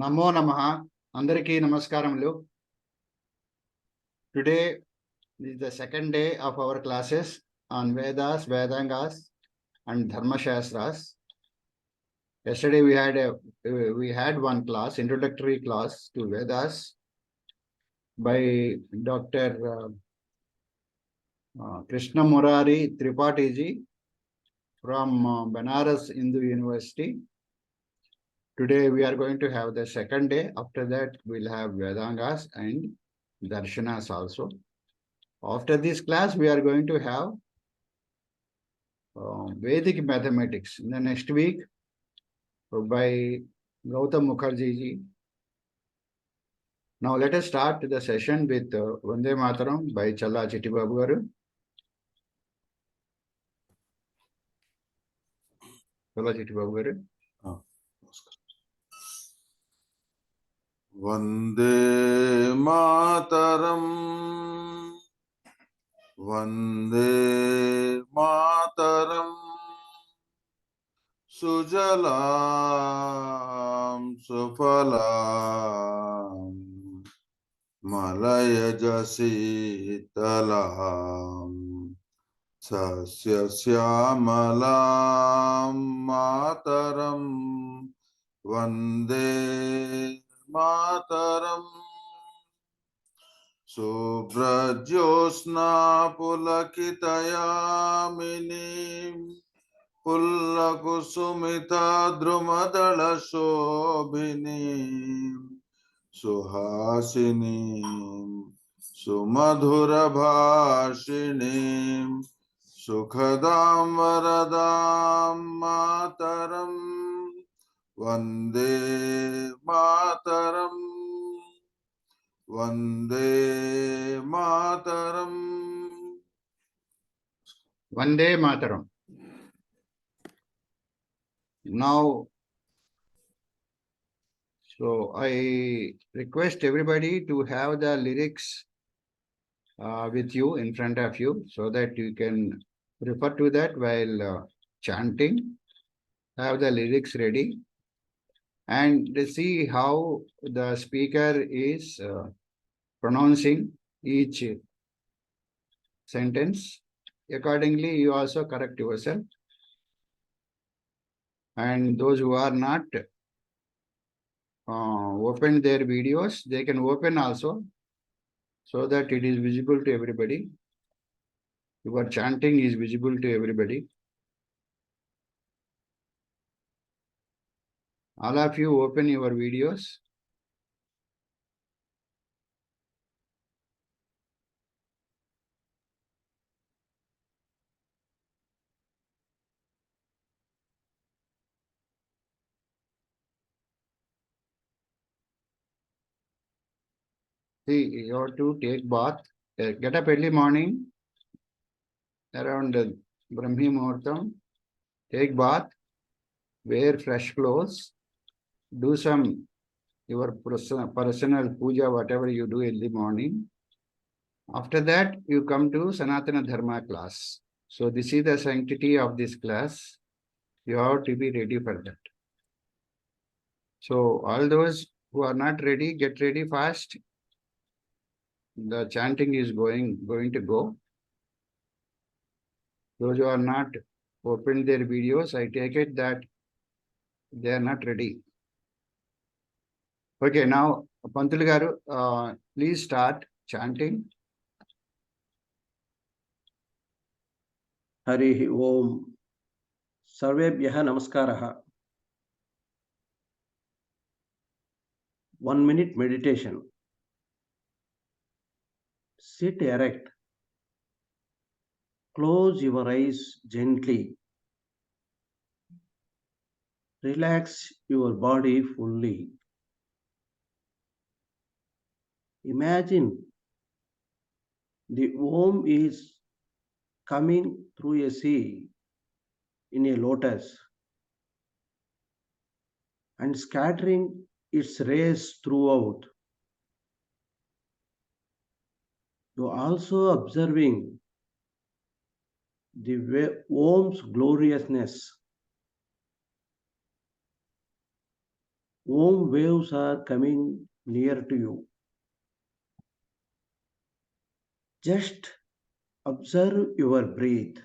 నమో నమః అందరికీ నమస్కారములు. Today is the second day of our classes on Vedas, Vedangas and Dharma Sastras. Yesterday we had one class, introductory class to Vedas by Dr. Krishna Murari Tripathi ji from Banaras Hindu University. Today we are going to have the second day. After that we'll have Vedangas and Darshanas also. After this class we are going to have Vedic mathematics in the next week by Gautam Mukherjee ji. Now let us start the session with Vande Mataram by Challa Chitti Babu garu. Challa Chitti Babu garu. Vande Mataram, Vande Mataram, Sujalam Sufalam, Malayaj Sitalam, Sasya Syamalam Mataram, Vande Mataram. Subrajyosna pulakitayaminim pullakusumita drumadala shobhinim suhasinim sumadhura bhashinim sukhadam varadam mataram Vande Mataram, Vande Mataram, Vande Mataram. Now, so I request everybody to have the lyrics with you in front of you so that you can refer to that while chanting. Have the lyrics ready and see how the speaker is pronouncing each sentence. Accordingly, you also correct yourself. And those who are not opened their videos, they can open also so that it is visible to everybody. Your chanting is visible to everybody. All of you open your videos. See, you have to take bath. Get up early morning around Brahmi Muhurtam. Take bath. Wear fresh clothes. Do some your personal puja, whatever you do in the morning. After that, you come to Sanatana Dharma class. So this is the sanctity of this class. You have to be ready for that. So all those who are not ready, get ready fast. The chanting is going to go. Those who are not opened their videos, I take it that they are not ready. Okay, now Pantul garu, please start chanting. Harihi Om. Sarvebhyaha Namaskaraha. 1 minute meditation. Sit erect. Close your eyes gently. Relax your body fully. Imagine the Om is coming through a sea in a lotus and scattering its rays throughout. You are also observing the Om's gloriousness. Om waves are coming near to you. Just observe your breath.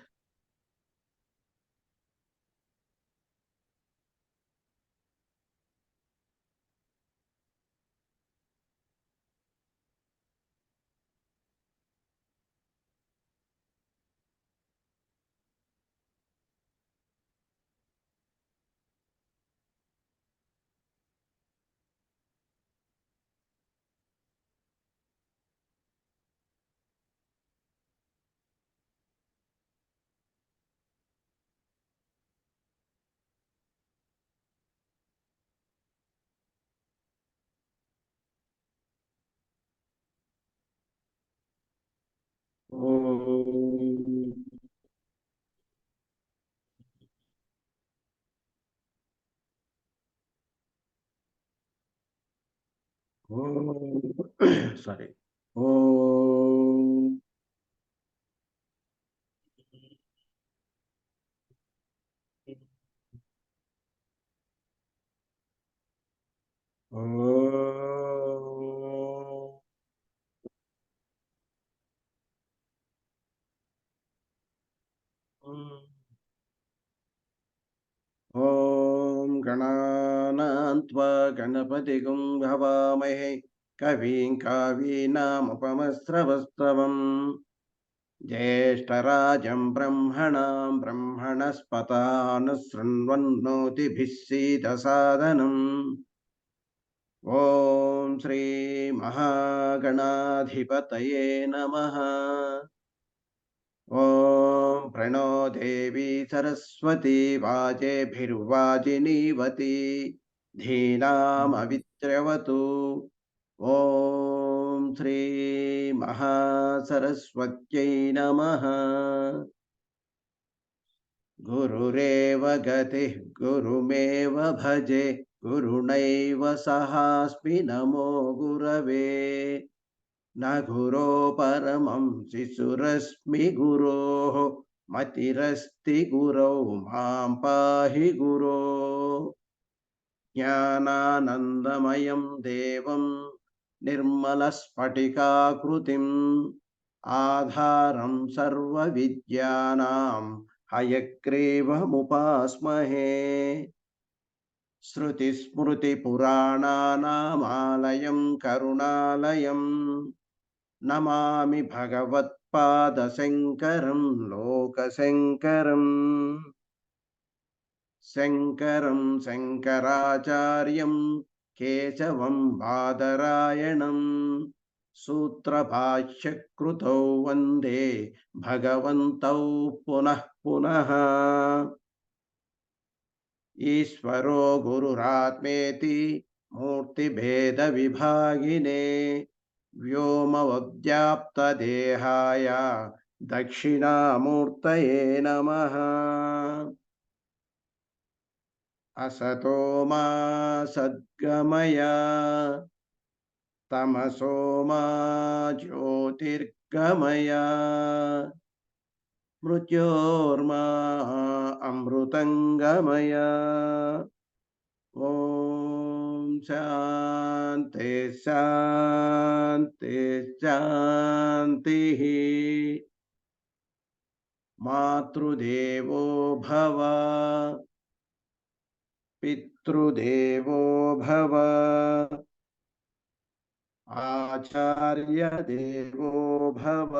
Om. Om. Sorry. Om. Om. ॐ गणानान्त्वा गणपतिगुं भवामहे कविं कवीनामुपमस्रवस्तवम् ज्येष्ठराजं ब्रह्मणां ब्रह्मणस्पतानुशृण्वन्नोतिभिः सीदसादनम् ॐ श्रीमहागणाधिपतये नमः। ॐ प्रणो देवी सरस्वती वाजेभिर्वाजिनीवती धीनामवित्रवतु। ॐ श्रीमहासरस्वत्यै नमः। गुरुरेव गतिः गुरुमेव भजे गुरुणैव सहास्मि नमो गुरवे। न गुरो परमं शिशुरस्मि गुरोः मतिरस्ति गुरौ मां पाहि गुरो। ज्ञानानन्दमयं देवं निर्मलस्फटिकाकृतिम् आधारं सर्वविद्यानां हयग्रीवमुपास्महे। श्रुतिस्मृतिपुराणानामालयं करुणालयम् नमामि भगवत्पादशङ्करं लोकशङ्करम्। शङ्करं शङ्कराचार्यं केशवं बादरायणं सूत्रभाष्यकृतौ वन्दे भगवन्तौ पुनः पुनः। ईश्वरो गुरुरात्मेति मूर्तिभेदविभागिने व्योमवद्व्याप्तदेहाय दक्षिणामूर्तये नमः। असतो मा सद्गमय तमसो मा ज्योतिर्गमय मृत्योर्मा अमृतङ्गमय। ॐ शान्ति शान्ति शान्तिः। मातृदेवो भव पितृदेवो भव आचार्यदेवो भव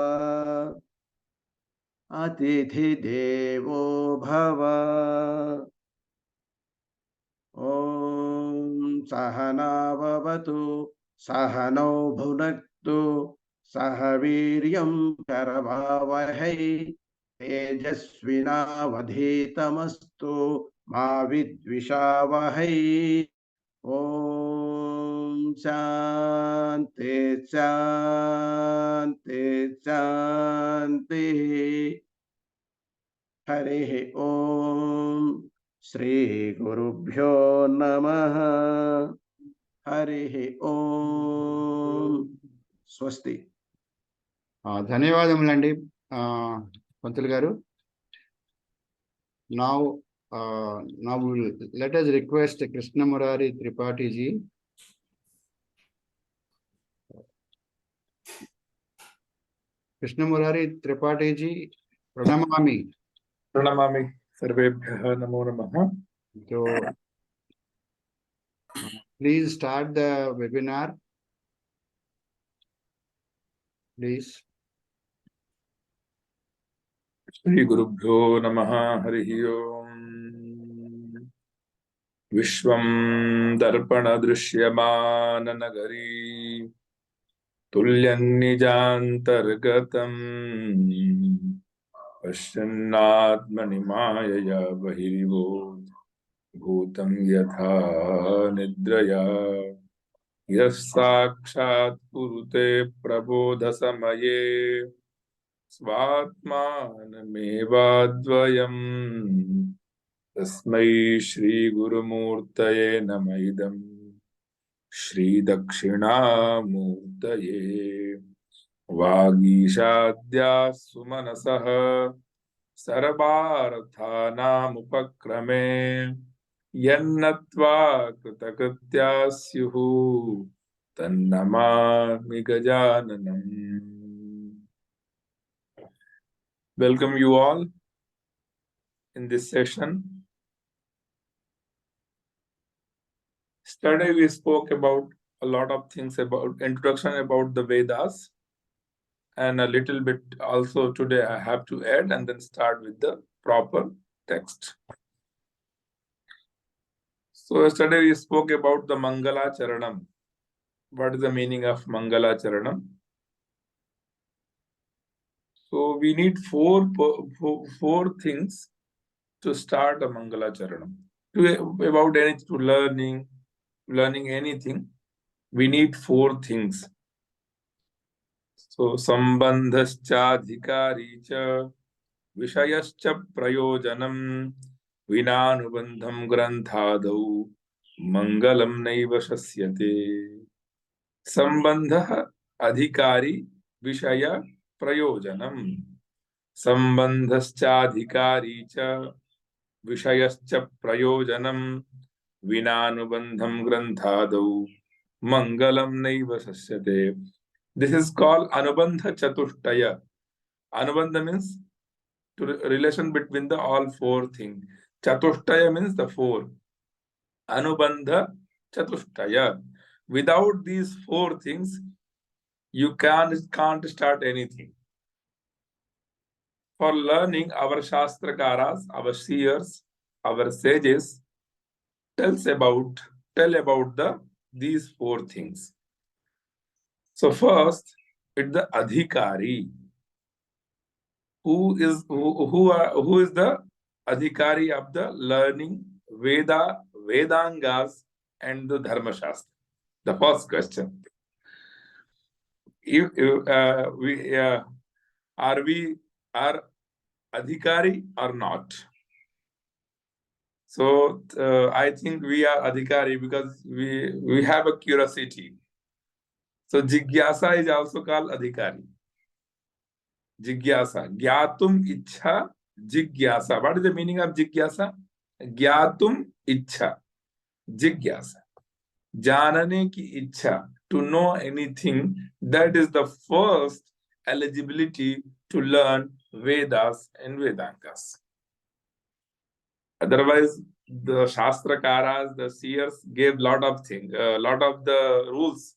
अतिथिदेवो भव। ॐ सहनाववतु सहनौ भुनक्तु सह वीर्यं करवावहै तेजस्विनावधीतमस्तु मा विद्विषावहै। ॐ शान्ति शान्ति शान्तिः। हरिः ॐ श्रीगुरुभ्यो नमः। हरिः ॐ స్వస్తి. ధన్యవాదములండి పంతులు గారు. Now Now let us request Krishna Murari Tripathi ji. Krishna Murari Tripathi ji, Pranamami. Pranamami Sarvebhyaha Namo Namaha. So, please start the webinar. Please. Shri Gurubhyo Namaha Harihi Om. Vishwam Darpana Drishyamana Nagari Tulyannijantargatam Pashyannatmani Mayaya Bahirivod Bhutam Yatha Nidraya Yasakshat Purute Prabodha Samaye Svatmanamevadvayam Tasmai Shri Gurumurtaye Namaidam Shri Dakshinamurtaye Vagishadya Sumanasaha Sarabharathanam Yannatva Kritakritya Syuhu Tannamami Gajananam. Welcome you all in this session. Yesterday we spoke about a lot of things about introduction about the Vedas, and a little bit also today I have to add and then start with the proper text. So yesterday we spoke about the Mangala Charanam. What is the meaning of Mangala Charanam? So we need four things to start a Mangala Charanam. About anything, to learning anything, we need four things. So Sambandhascha Adhikari cha Vishayascha Prayojanam Vinanubandham Granthadau Mangalam Naiva Shasyate. Sambandha Adhikari Vishaya Prayojanam Sambandhascha Adhikari cha Vishayascha Prayojanam Vinanubandham Granthadau Mangalam Naiva Sasyate. This is called Anubandha Chatushtaya. Anubandha means to relation between the all four things. Chatushtaya means the four. Anubandha Chatushtaya. Without these four things, you can't start anything. For learning, our Shastrakaras, our seers, our sages tell about these four things. So first, it's the Adhikari. Who is the Adhikari of the learning Vedangas and the Dharma Shastra? The first question. Are we Adhikari or not? So I think we are Adhikari because we have a curiosity. So Jigyasa is also called Adhikari. Jigyasa. Gyatum Ichha Jigyasa. What is the meaning of Jigyasa? Gyatum Ichha. Jigyasa. Janane ki Ichha. To know anything. That is the first eligibility to learn Vedas and Vedangas. Otherwise, the Shastrakaras, the seers gave lot of things, lot of the rules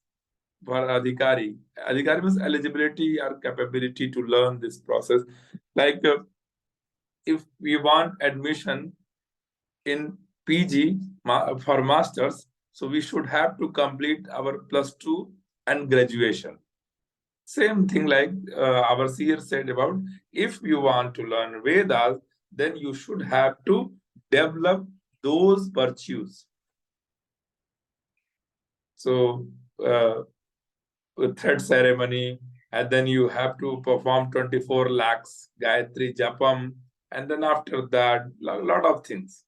for Adhikari. Adhikari means eligibility or capability to learn this process. Like if we want admission in PG for masters, so we should have to complete our +2 and graduation. Same thing like our seer said about, if you want to learn Vedas, then you should have to develop those virtues. So thread ceremony, and then you have to perform 24 lakhs Gayatri Japam, and then after that, a lot of things.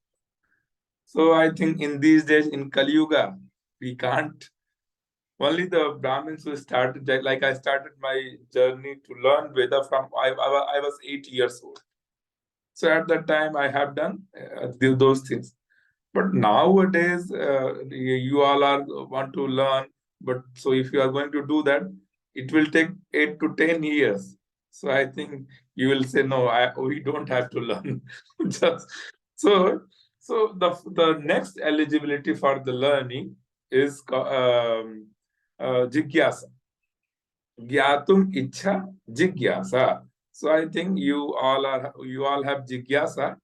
So I think in these days, in Kali Yuga, we can't. Only the Brahmins who started, like I started my journey to learn Veda from, I was 8 years old. So at that time, I have done those things. But nowadays, you all are want to learn. But so if you are going to do that, it will take 8 to 10 years. So I think you will say, no, we don't have to learn. Just so the next eligibility for the learning is jigyasa. Gyatum ichha jigyasa. So I think you all have jigyasa.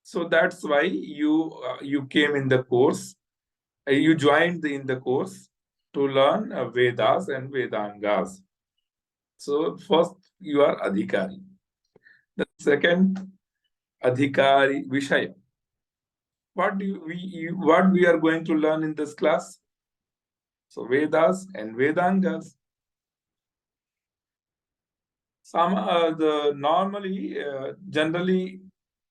So that's why you came in the course. You joined in the course to learn Vedas and Vedangas. So first you are adhikari. The second adhikari vishaya. What we are going to learn in this class? So Vedas and Vedangas. Generally,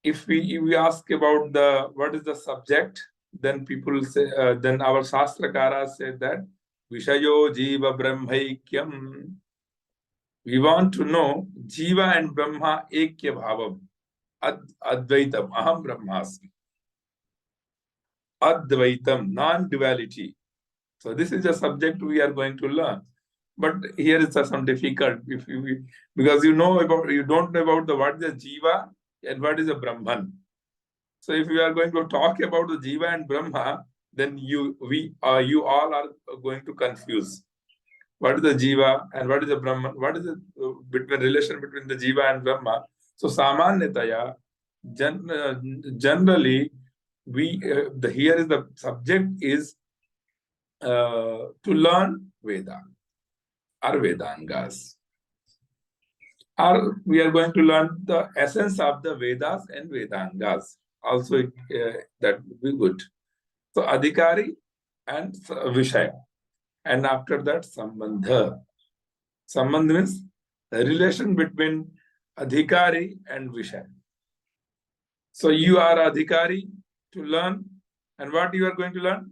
if we ask about what is the subject, then people say, then our Shastrakaras said that Vishayo Jiva Brahmaikyam. We want to know Jiva and Brahma Ekya Bhavam. Advaitam, Aham Brahmasmi. Advaitam, non-duality. So this is the subject we are going to learn. But here is some difficult because you don't know about what is the Jiva and what is the Brahman. So if we are going to talk about the Jiva and Brahma, then you all are going to confuse. What is the Jiva and what is the Brahman? What is the relation between the Jiva and Brahma? So Samanyataya, generally, here is the subject is to learn Veda or Vedangas. Or we are going to learn the essence of the Vedas and Vedangas. Also, that would be good. So Adhikari and Vishaya. And after that, Sambandha. Sambandha means the relation between Adhikari and Vishaya. So you are Adhikari to learn. And what you are going to learn?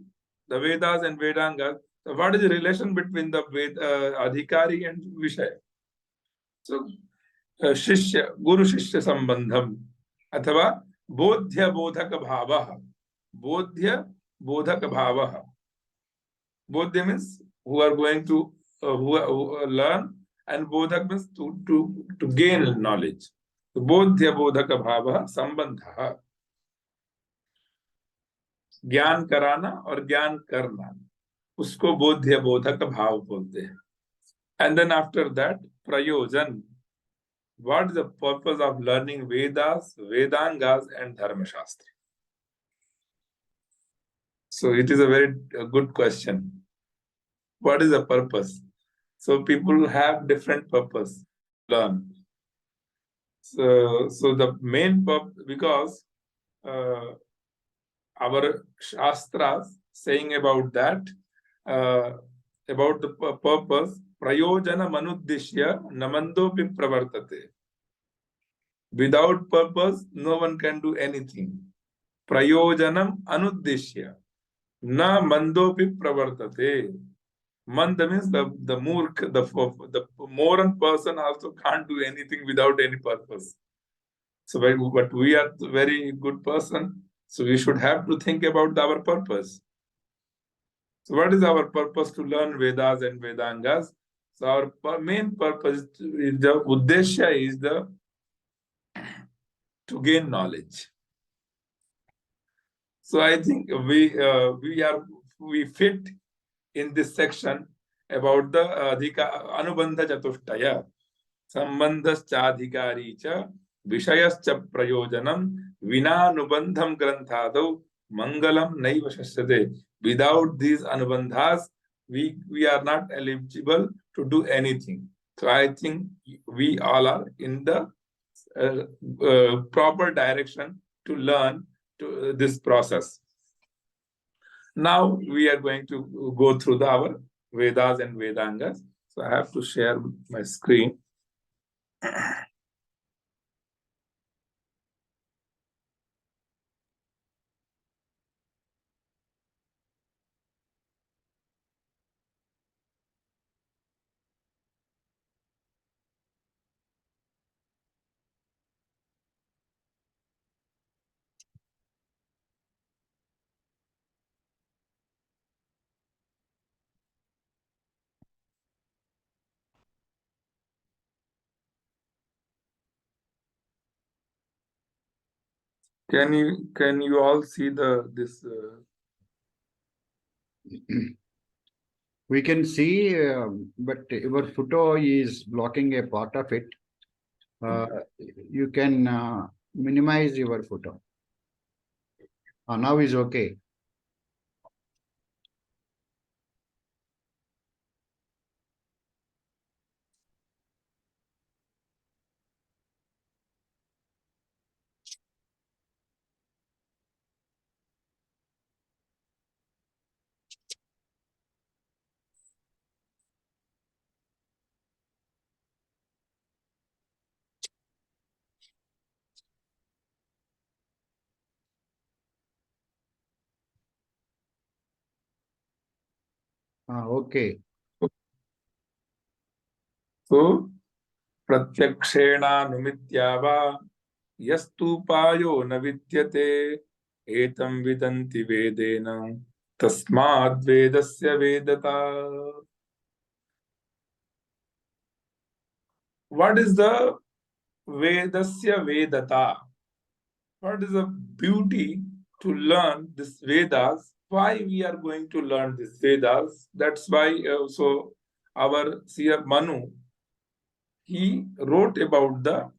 The Vedas and Vedangas. So what is the relation between the Adhikari and Vishaya? So शिष्य गुरु शिष्य संबंधम अथवा बोध्य बोधक भावः बोध्य बोधक भावः बोध्य means who are going to who learn and bodhak means to gain knowledge. बोध्य बोधक भावः संबंधः ज्ञान कराना और ज्ञान करना उसको बोध्य बोधक भाव बोलते हैं. And then after that प्रयोजन. What is the purpose of learning Vedas, Vedangas, and Dharma Shastra? So it is a very good question. What is the purpose? So people have different purpose to learn. So the main purpose, because our Shastras saying about that, about the purpose, prayojana manuddishya namandopi pravartate. Without purpose, no one can do anything. Prayojanam anuddishya. Na mandopi pravartate. Manda means the murk, the moron person also can't do anything without any purpose. So, but we are a very good person, so we should have to think about our purpose. So, what is our purpose to learn Vedas and Vedangas? So, our main purpose is the uddeshya is to gain knowledge. So I think we fit in this section about the anubandha chatushtaya. Sambandhascha adhikari cha vishayascha prayojanam vina anubandham granthadau mangalam naiva shasyate. Without these anubandhas, we are not eligible to do anything. So I think we all are in the proper direction to learn this process. Now we are going to go through our Vedas and Vedangas. So I have to share my screen. Can you all see this? We can see, but your photo is blocking a part of it. You can minimize your photo. Now is okay. Okay. So pratyakshena va yastupayo na vidyate etam vidanti vedena tasmad vedasya vedata. What is the vedasya vedata? What is the beauty to learn this Vedas? Why we are going to learn this Vedas? That's why so our seer Manu, he wrote about the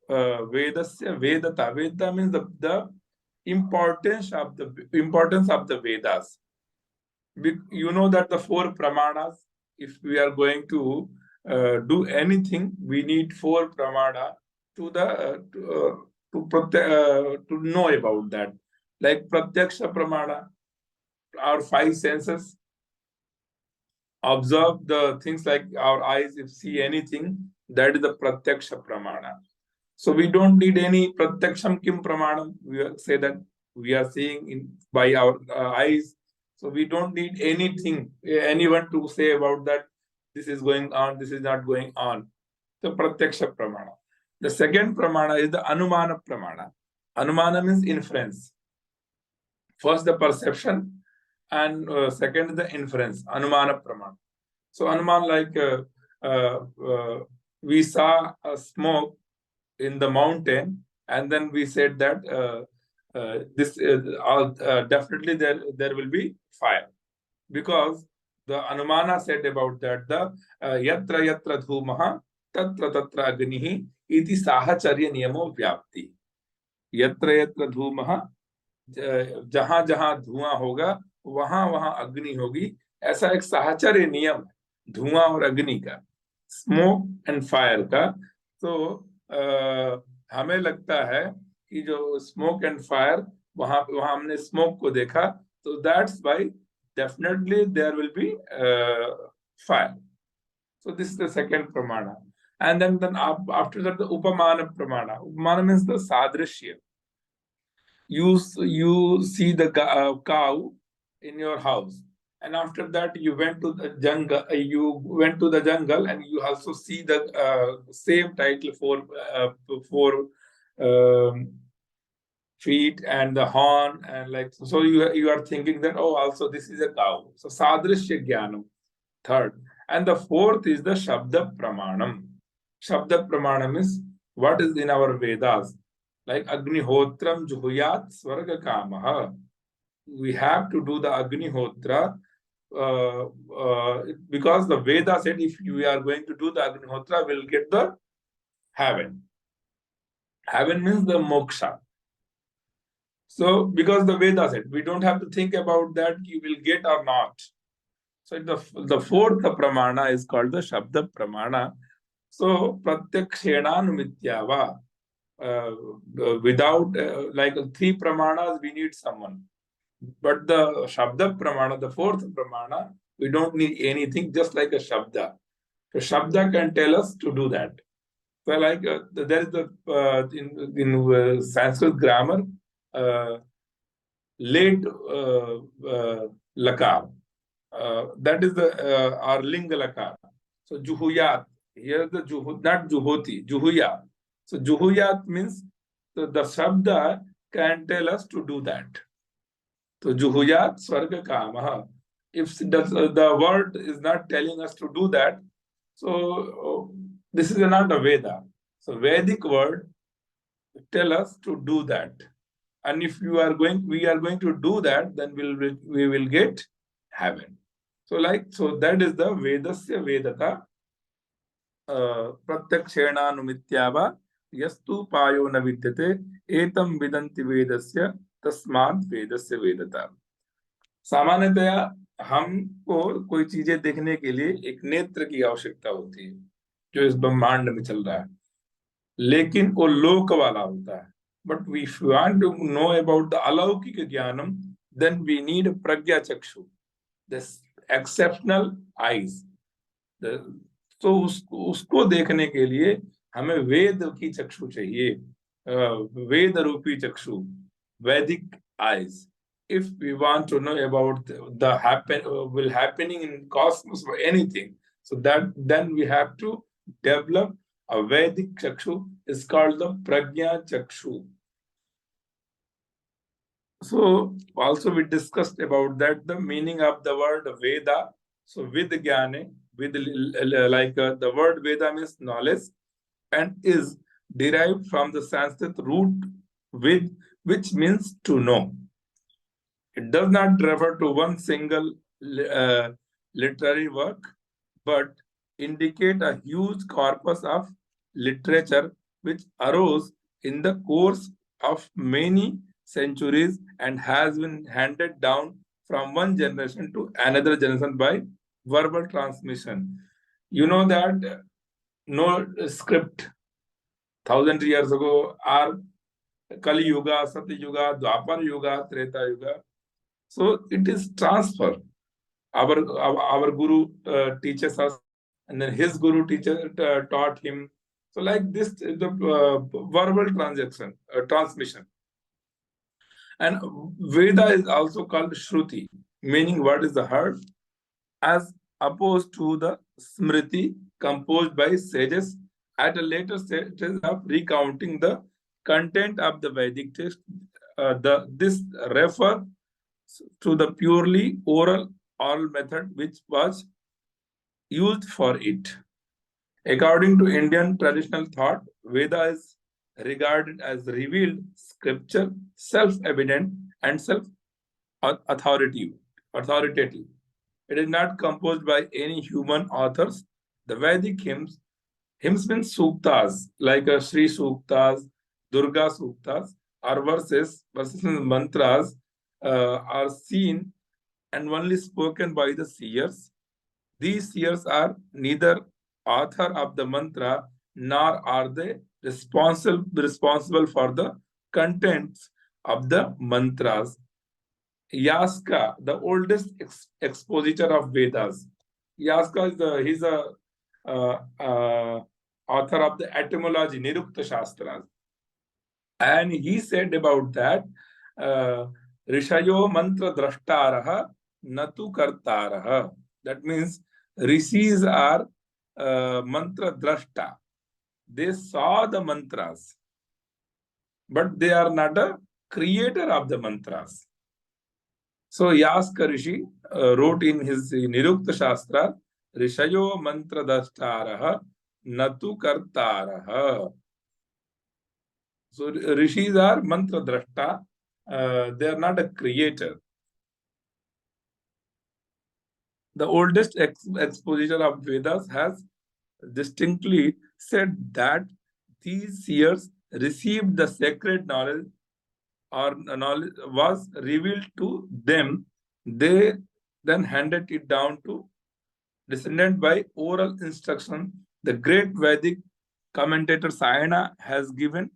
Vedasya Vedata. Veda means the importance of the Vedas. You know that the four pramanas, if we are going to do anything, we need four pramana to know about that. Like pratyaksha pramana, our five senses observe the things like our eyes, if see anything, that is the pratyaksha pramana. So we don't need any pratyaksham kim pramanam. We say that we are seeing by our eyes. So we don't need anyone to say about that. This is going on, this is not going on. So pratyaksha pramana. The second pramana is the anumana pramana. Anumana means inference. First the perception, and second the inference. Anumana pramana. So anuman, like we saw a smoke in the mountain, and then we said that this definitely there will be fire, because the Anumana said about that the yatra yatra dhumaha tatra tatra agnihi iti sahacharya niyamo vyapti. Yatra yatra dhumaha, जहां जहां धुआं होगा वहां वहां अग्नि होगी, ऐसा एक साहचर्य नियम है धुआं और अग्नि का, स्मोक एंड फायर का. तो हमें लगता है कि जो स्मोक एंड फायर, वहां हमने स्मोक को देखा, तो that's why definitely there will be fire. So this is the second pramana. And then after that the upamana pramana. Upamana means the sadrishya. You see the cow in your house, and after that you went to the jungle. And you also see the same title for feet and the horn, and like so you are thinking that, oh, also this is a cow. So sadrishya jnanam, third. And the fourth is the shabda pramanam. Shabda pramanam is what is in our Vedas. Like Agnihotram Juhuyat Swarga Kamaha. We have to do the Agnihotra because the Veda said if you are going to do the Agnihotra, we'll get the heaven. Heaven means the moksha. So because the Veda said, we don't have to think about that you will get or not. So the fourth pramana is called the Shabda Pramana. So Pratyakshena Numityava. Without like three pramanas, we need someone. But the Shabda Pramana, the fourth Pramana, we don't need anything, just like a Shabda. So Shabda can tell us to do that. So like there is the in Sanskrit grammar, late lakar. That is the our linga lakar. So Juhuyat. Here the not Juhoti, Juhuyat. So Juhuyat means the Shabda can tell us to do that. So Juhuyat Swarga Kamaha. If the word is not telling us to do that, so this is not a Veda. So Vedic word tell us to do that. And if we are going to do that, then we will get heaven. So that is the Vedasya Vedata Pratyakshena yastu payo na vidyate etam vidanti Vedasya tasmad Vedasya Vedata. सामान्यतया हमको कोई चीजें देखने के लिए एक नेत्र की आवश्यकता होती है जो इस ब्रह्मांड में चल रहा है, लेकिन वो लोक वाला होता है. But we want to know about the अलौकिक ज्ञानम, देन वी नीड प्रज्ञा चक्षु, दिस एक्सेप्शनल आईज. तो उसको देखने के लिए हमें वेद की चक्षु चाहिए, वेद रूपी चक्षु, वैदिक eyes. If we want to know about the happening in cosmos or anything, so that then we have to develop a Vedic chakshu. Is called the prajna chakshu. So also we discussed about that, the meaning of the word Veda. So with jnane, with the word Veda means knowledge and is derived from the Sanskrit root with, which means to know. It does not refer to one single literary work, but indicate a huge corpus of literature which arose in the course of many centuries and has been handed down from one generation to another generation by verbal transmission. You know that no script 1000 years ago are Kali Yuga, Satya Yuga, Dwapar Yuga, Treta Yuga. So it is transfer. Our guru teaches us, and then his guru taught him. So like this, the verbal transmission. And Veda is also called Shruti, meaning what is the heard, as opposed to the Smriti composed by sages at a later stage of recounting the content of the Vedic text. This refer to the purely oral method which was used for it. According to Indian traditional thought, Veda is regarded as revealed scripture, self-evident and self-authoritative. It is not composed by any human authors. The Vedic hymns means suktas, like Sri Suktas, Durga Suktas, or verses and mantras are seen and only spoken by the seers. These seers are neither author of the mantra nor are they responsible for the contents of the mantras. Yaska, the oldest expositor of Vedas. Yaska he's a author of the etymology, Nirukta Sastras. And he said about that, Rishayo mantra drashtaraha natu kartaraha. That means rishis are mantra drashta. They saw the mantras, but they are not a creator of the mantras. So Yaska Rishi wrote in his Nirukta Shastra, Rishayo mantra drashtaraha natu kartaraha. So rishis are mantra drashta. They are not a creator. The oldest expositor of Vedas has distinctly said that these seers received the sacred knowledge or knowledge was revealed to them. They then handed it down to descendant by oral instruction. The great Vedic commentator Sayana has given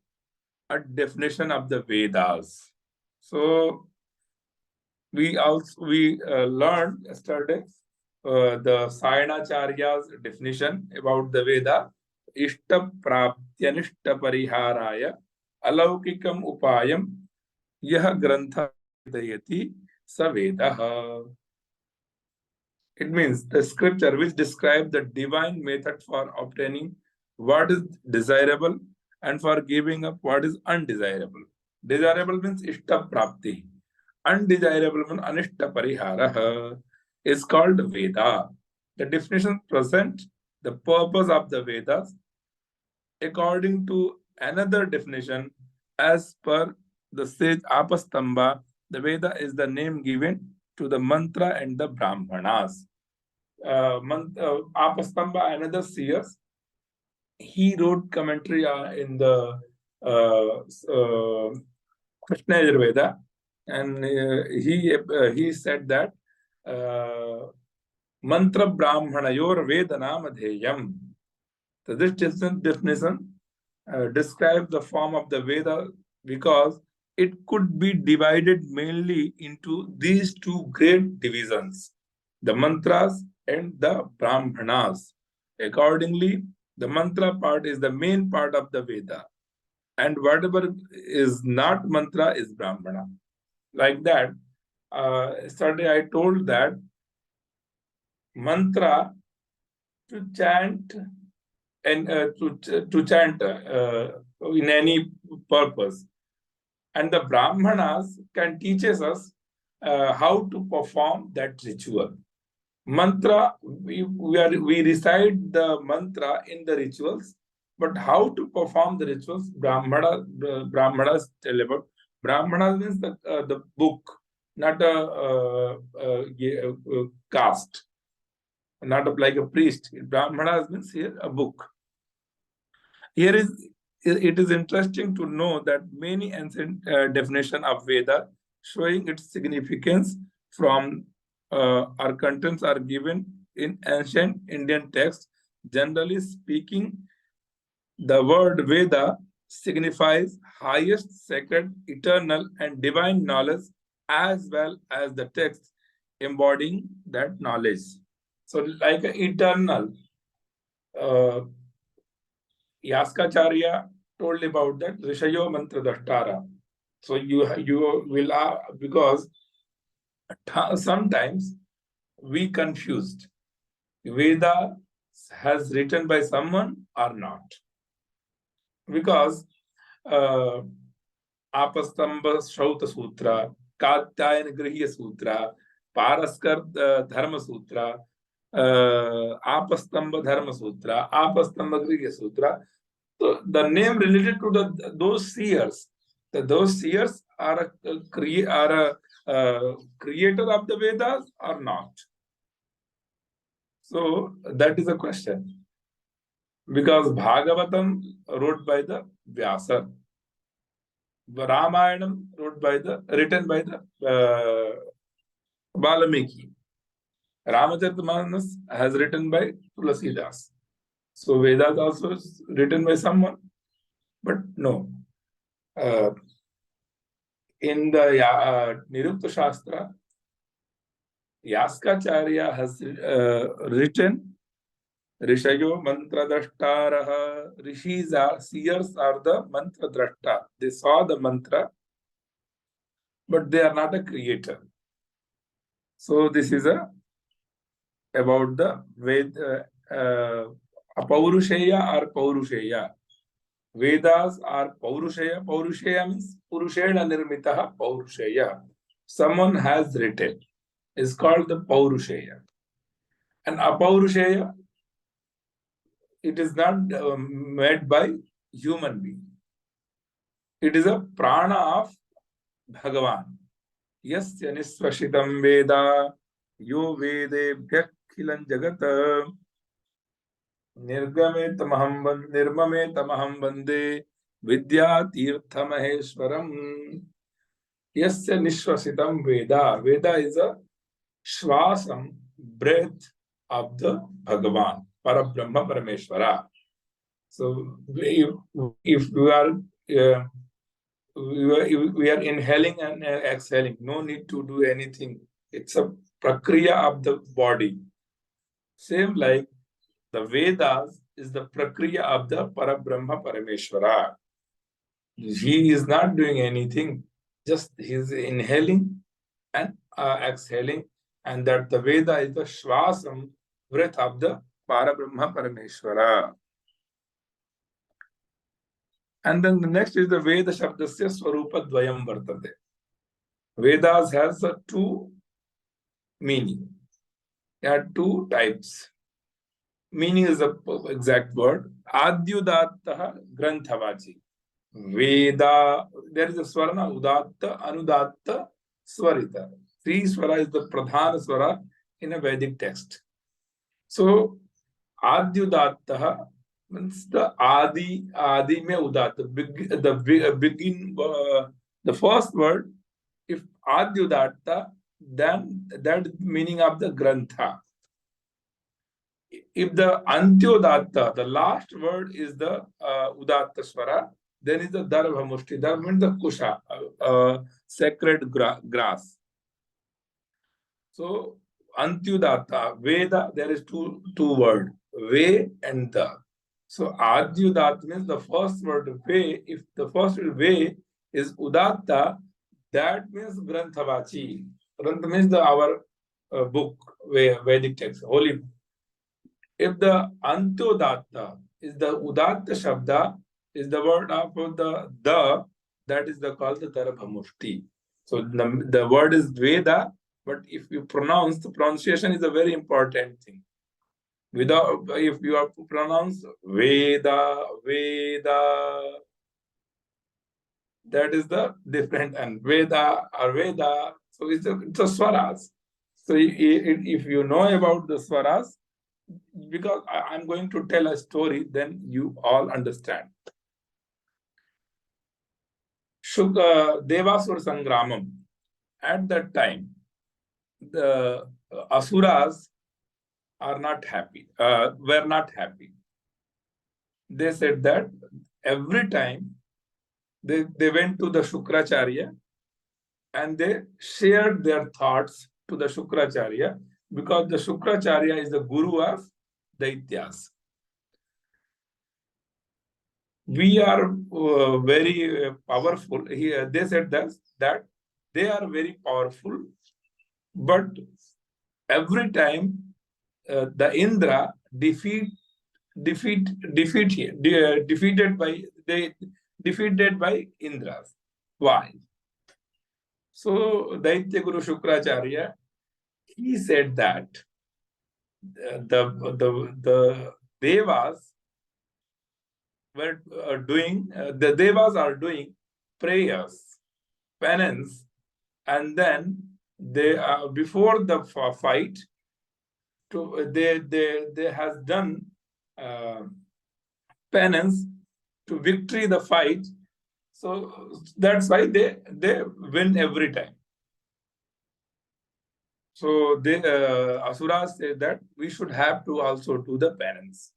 a definition of the Vedas. So we learned yesterday the Sayanacharya's definition about the Veda. Ishta praptyanishta pariharaya alaukikam upayam yah grantha vedayati sa Vedaha. It means the scripture which describes the divine method for obtaining what is desirable and for giving up what is undesirable. Desirable means ishta prapti. Undesirable means anishta parihara is called Veda. The definition presents the purpose of the Vedas according to another definition as per the sage Apastamba, the Veda is the name given to the mantra and the Brahmanas. Apastamba, another seer, he wrote commentary in the Krishna Veda, and he said that mantra brahmanayor vedanam. So this definition describes the form of the Veda because it could be divided mainly into these two great divisions, the mantras and the brahmanas. Accordingly, the mantra part is the main part of the Veda, and whatever is not mantra is brahmana. Like that, yesterday I told that mantra to chant and to chant in any purpose, and the brahmanas can teach us how to perform that ritual. Mantra, we recite the mantra in the rituals, but how to perform the rituals, brahmanas tell about. Brahmanas means the book, not a caste, not like a priest. Brahmanas means here a book. Here it is interesting to know that many ancient definition of Veda showing its significance from our contents are given in ancient Indian texts. Generally speaking, the word Veda signifies highest, sacred, eternal, and divine knowledge, as well as the text embodying that knowledge. So, like eternal, Yaskacharya told about that Rishayo Mantra Dashtara. So you will because sometimes we confused Veda has written by someone or not, because Apastamba Shauta Sutra, Katyayana Griya Sutra, Paraskar Dharma Sutra, Apastamba Dharma Sutra, Apastamba Griya Sutra. So the name related to those seers, those seers are a creator of the Vedas or not? So that is a question. Because Bhagavatam wrote by the Vyasa, Ramayanam written by the Valmiki, Ramacharitamanus has written by Tulasidas. So Vedas also is written by someone, but no. In the Nirukta Shastra, Yaskacharya has written Rishayo Mantra Drashtaraha. Rishis are seers, are the Mantra Drashta. They saw the mantra, but they are not a creator. So this is about the Veda, Paurusheya or Paurusheya. Vedas are Paurusheya. Paurusheya means Purushena Nirmitaha Paurusheya. Someone has written. It's called the Paurusheya. And Apaurusheya, it is not made by human being. It is a prana of Bhagavan. Yasya nisvashitam Veda yo Vedebhyak khilan Jagata Nirmame tamaham vande Vidya Tirtha Maheshwaram. Yasya nisvasitam Veda. Veda is a shvasam, breath of the Bhagavan, Parabrahma Parameshwara. So if we are inhaling and exhaling, no need to do anything. It's a prakriya of the body. Same like the Vedas is the prakriya of the Parabrahma Parameshwara. He is not doing anything, just he is inhaling and exhaling, and that the Veda is the shvasam, breath of the Parabrahma Parameshwara. And then the next is the Veda Shabdasya Swarupa Dvayam Vartate. Vedas has two meaning. There are two types. Meaning is the exact word. Adyudattaha Granthavachi. Veda, there is a swarana, Udatta, Anudatta, Swarita. Three swara is the Pradhana swara in a Vedic text. So, Adyudatta means the Adi mein Udatta, begin, the first word. If Adyudatta, then that is the meaning of the Grantha. If the Antyudatta, the last word is the Udatta Swara, then is the Dharma Mushti. Dharma means the Kusha, sacred grass. So, Antyudatta, Veda, there is two words, Ve and the. So, Adyudatta means the first word Ve. If the first word Ve is Udatta, that means Granthavachi. Grantha means our book, Vedic text, holy book. If the Antyudatta is the Udatta Shabda, is the word after the, that is called the Dharma Mushti. So the word is Veda, but if you pronounce, the pronunciation is a very important thing. If you have to pronounce Veda, that is the different, and Veda or Veda, so it's a swaras. So if you know about the swaras, because I'm going to tell a story, then you all understand. Devasur Sangramam. At that time, the Asuras are not happy, were not happy. They said that every time they went to the Shukracharya and they shared their thoughts to the Shukracharya, because the Shukracharya is the guru of Daityas. We are very powerful. They said that they are very powerful, but every time the Indra defeated by Indras. Why? So Daitya Guru Shukracharya, he said that the Devas were doing, the Devas are doing prayers, penance, and then they before the fight, they has done penance to victory the fight. So that's why they win every time. So Asuras say that we should have to also do the penance.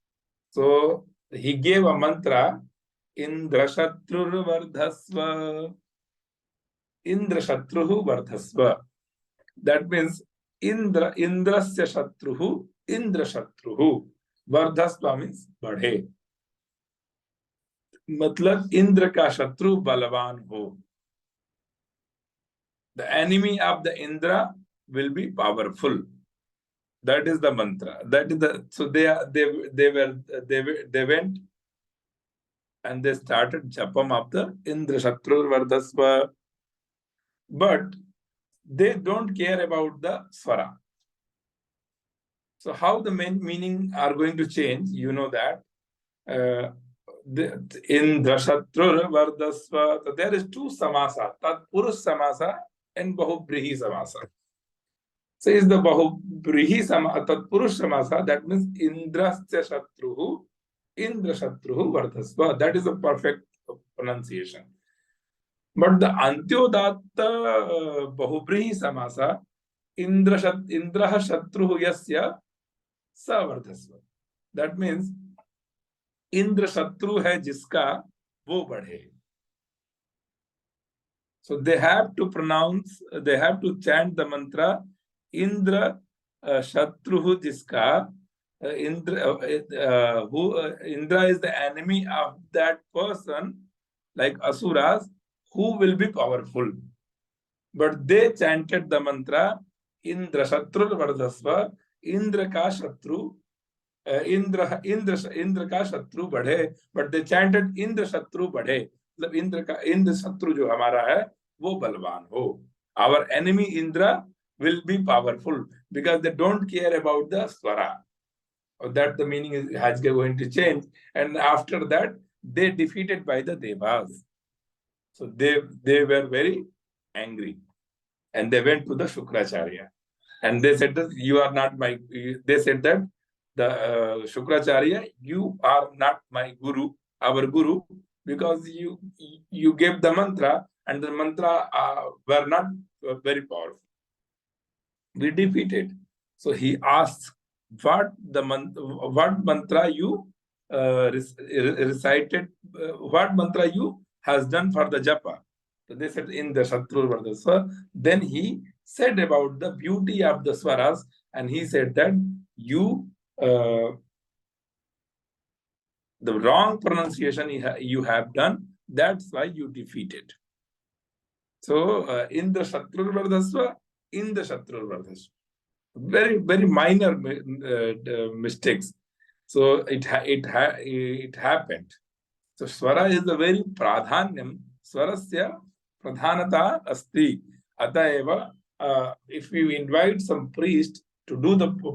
So he gave a mantra, Indra Shatrur Vardhasva. Indra Shatruhu Vardhasva. That means Indrasya Shatruhu, Indra Shatruhu. Vardhasva means Badhe. Matlab Indra ka Shatru Balavan ho. The enemy of the Indra will be powerful. That is the mantra. That is the, so they went and they started japam of the Indra Shatrur Vardhasva. But they don't care about the swara. So how the main meaning are going to change, you know that. Indra Shatrur Vardhasva, so there is two samasa, Tat Purush samasa and Bahubrihi samasa. So is the Bahubrihi samasa, Tat Purush samasa, that means Indrasya Shatruhu, Indra Shatruhu Vardhasva. That is a perfect pronunciation. But the Antyudatta Bahubrihi samasa, Indra Shatruhu Yasya Sa Vardhasva. That means Indra Shatru hai jiska wo badhe. So they have to pronounce, they have to chant the mantra Indra Shatruhu jiska. Indra is the enemy of that person, like Asuras, who will be powerful. But they chanted the mantra Indra Shatru Vardhasva, Indra ka Shatru, Indra ka Shatru Badhe, but they chanted Indra Shatru Badhe. Indra Shatru jo hamara hai, wo balwan ho. Our enemy Indra will be powerful because they don't care about the swara. That the meaning is going to change. And after that, they defeated by the Devas. So they were very angry, and they went to the Shukracharya, and they said that you are not my. They said that the Shukracharya, you are not my guru, our guru, because you gave the mantra, and the mantra were not very powerful. We defeated. So he asked, what mantra you recited, what mantra you has done for the japa. So they said in the Shatrur Vardasva. Then he said about the beauty of the swaras, and he said that you the wrong pronunciation you have done, that's why you defeated. So in the Shatrur Vardasva, very minor mistakes. So it happened. So swara is a very pradhanyam. Swarasya pradhanata asti. Ataeva, if we invite some priest to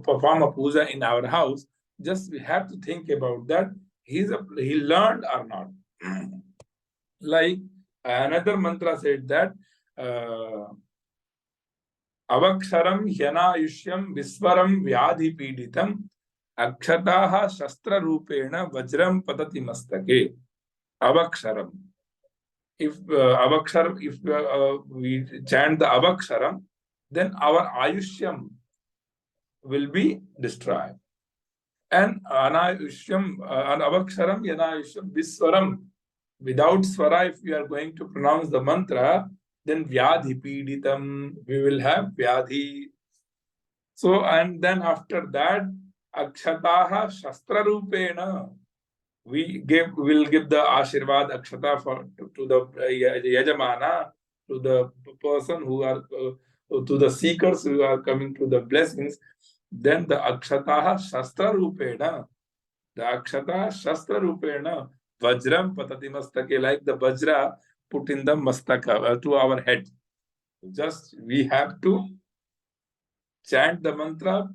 perform a puja in our house, just we have to think about that. He learned or not. Like another mantra said that avaksharam hyanayushyam viswaram vyadhi piditam akshataha shastra rupena vajram patati mastake. Avaksharam. If we chant the avaksharam, then our ayushyam will be destroyed. And anayushyam, avaksharam yanayushyam viswaram. Without swara, if we are going to pronounce the mantra, then vyadhi piditam, we will have vyadhi. So, and then after that, akshataha shastra rupena, we will give the ashirvad akshata to the yajamana, to the person who are to the seekers who are coming to the blessings. Then the akshataha shastra rupena, the akshata shastra rupena vajram patati mastake, like the vajra put in the mastaka to our head. Just we have to chant the mantra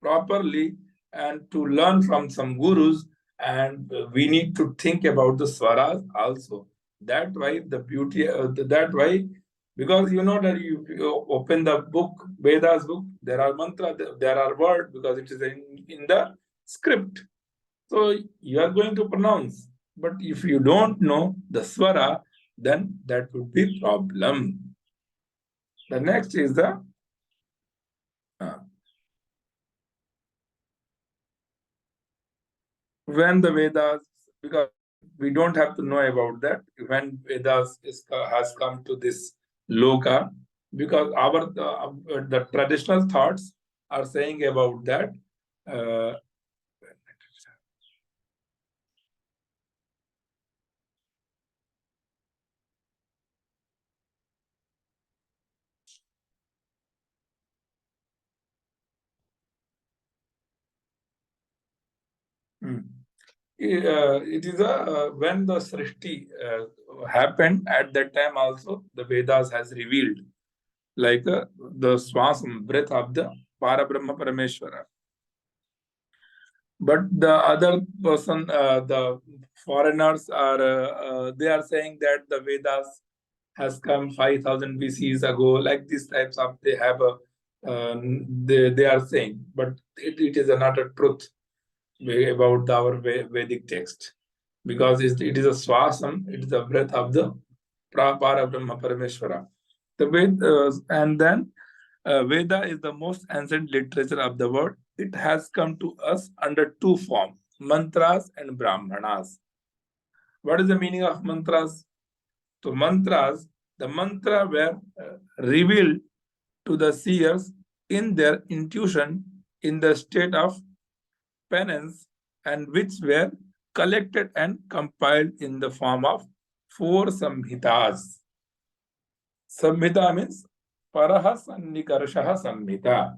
properly and to learn from some gurus, and we need to think about the swaras also. That why the beauty, that why, because you know that you open the book, Vedas book, there are mantra, there are words, because it is in the script. So you are going to pronounce. But if you don't know the swara, then that would be problem. The next is the when the Vedas, because we don't have to know about that, when Vedas has come to this loka, because the traditional thoughts are saying about that. It is when the Srishti happened, at that time also the Vedas has revealed, like the swasam, breath of the Parabrahma Parameshwara. But the other person, the foreigners are they are saying that the Vedas has come 5,000 BCs ago, like these types of they have a they are saying, but it is not a truth about our Vedic text, because it is a swasam, it is a breath of the Parabrahma Parameshwara. The and then Veda is the most ancient literature of the world. It has come to us under two forms, mantras and brahmanas. What is the meaning of mantras? So mantras, the mantra were revealed to the seers in their intuition, in the state of penance, and which were collected and compiled in the form of 4 samhitas. Samhita means paraha sannikarshaha samhita.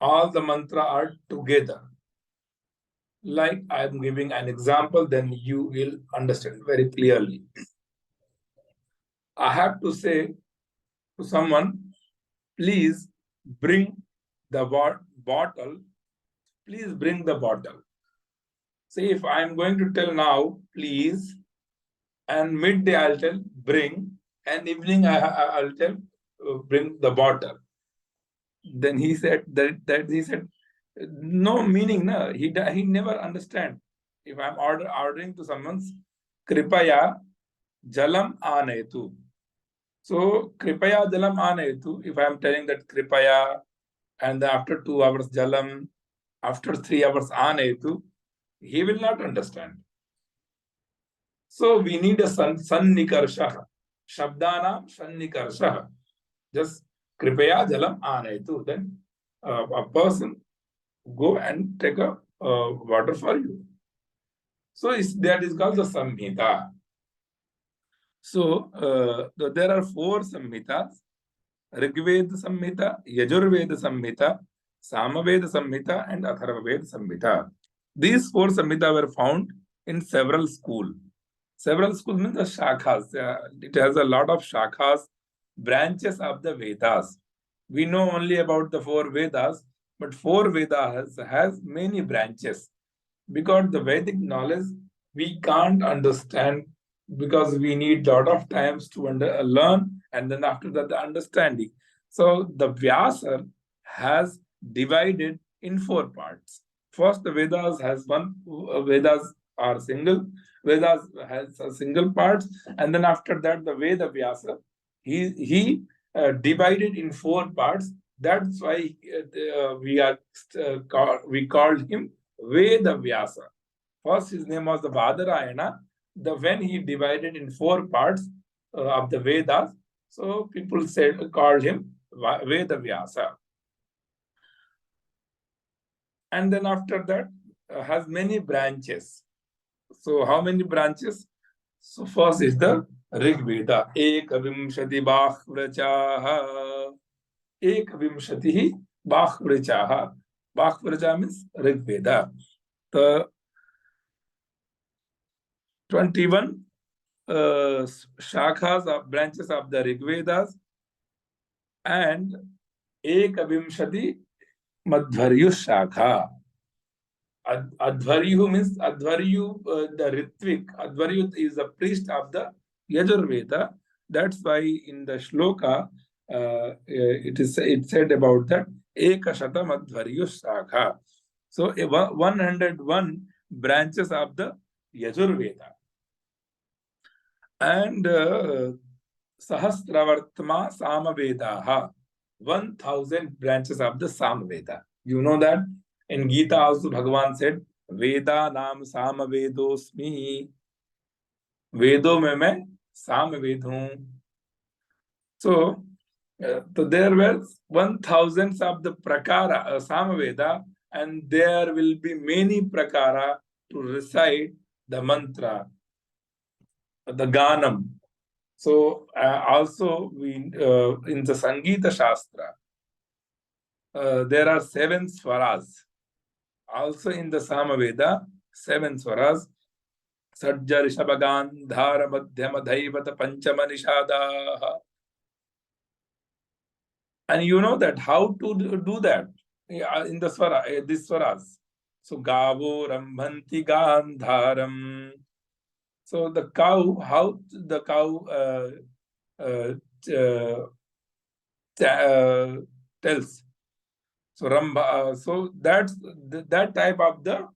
All the mantra are together. Like I am giving an example, then you will understand very clearly. I have to say to someone, please bring the bottle. Please bring the bottle. See, if I am going to tell now, please and midday I'll tell bring, and evening I'll tell bring the water. Then he said that he said no meaning, no. He never understand. If I'm ordering to someone's kripaya jalam anetu. So kripaya jalam anetu. If I'm telling that kripaya, and after 2 hours jalam, after 3 hours anetu, he will not understand. So we need a sannikarsha. Shabdana sannikarsha. Just kripaya jalam anetu. Then a person go and take a water for you. So that is called the samhita. So there are 4 samhitas: Rigveda Samhita, Yajurveda Samhita, Samaveda Samhita, and Atharvaveda Samhita. These 4 samhitas were found in several schools. Several schools means the shakhas. It has a lot of shakhas, branches of the Vedas. We know only about the 4 Vedas, but 4 Vedas has many branches. Because the Vedic knowledge we can't understand, because we need a lot of times to learn, and then after that the understanding. So the Vyasa has divided in 4 parts. First, the Vedas has one. Vedas are single. Vedas has a single parts, and then after that the Veda Vyasa he divided in 4 parts. That's why we called him Veda Vyasa. First, his name was the Badarayana. When he divided in 4 parts of the Vedas, so people called him Veda Vyasa. And then after that, has many branches. So how many branches? So first is the Rig Veda. Ekavimshati Bakhvrachaha. Ekavimshati Bakhvrachaha. Bakhvracha means Rig Veda. The 21 shakhas of branches of the Rig Vedas, and Ekavimshati Madhvaryu Shakha. Adhvaryu means Adhvaryu, the Ritvik. Adhvaryu is a priest of the Yajurveda. That's why in the shloka it said about that Ekashata Madhvaryu Shakha. So 101 branches of the Yajurveda. And Sahasravartma Samavedaha, 1000 branches of the Samaveda. You know that in Gita also Bhagavan said, Veda Nam Samavedosmi. Vedo mein main Samaved hoon. So there were 1000 of the prakara Samaveda, and there will be many prakara to recite the mantra, the Ganam. So also we in the Sangita Shastra there are 7 swaras. Also in the Samaveda 7 swaras: Sajja Rishabhagan Dhara Madhyama Dhaivata Panchama Nishadaha. And you know that how to do that in the swara, these swaras. So Gavo Rambhanti Gandharam. So the cow, how the cow tells. So Rambha, so that's that type of the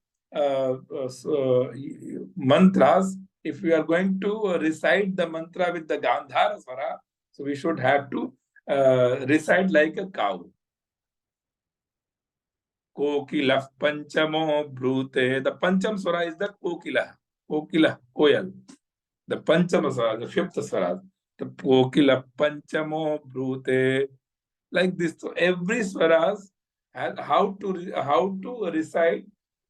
mantras. If we are going to recite the mantra with the Gandhara swara, so we should have to recite like a cow. Kokila Panchamo Brute. The Pancham swara is the Kokila. Kokila, Koyal. The Panchama swara, the 5th swara. The Kokila Panchamo Brute. Like this. So every swaras has how to recite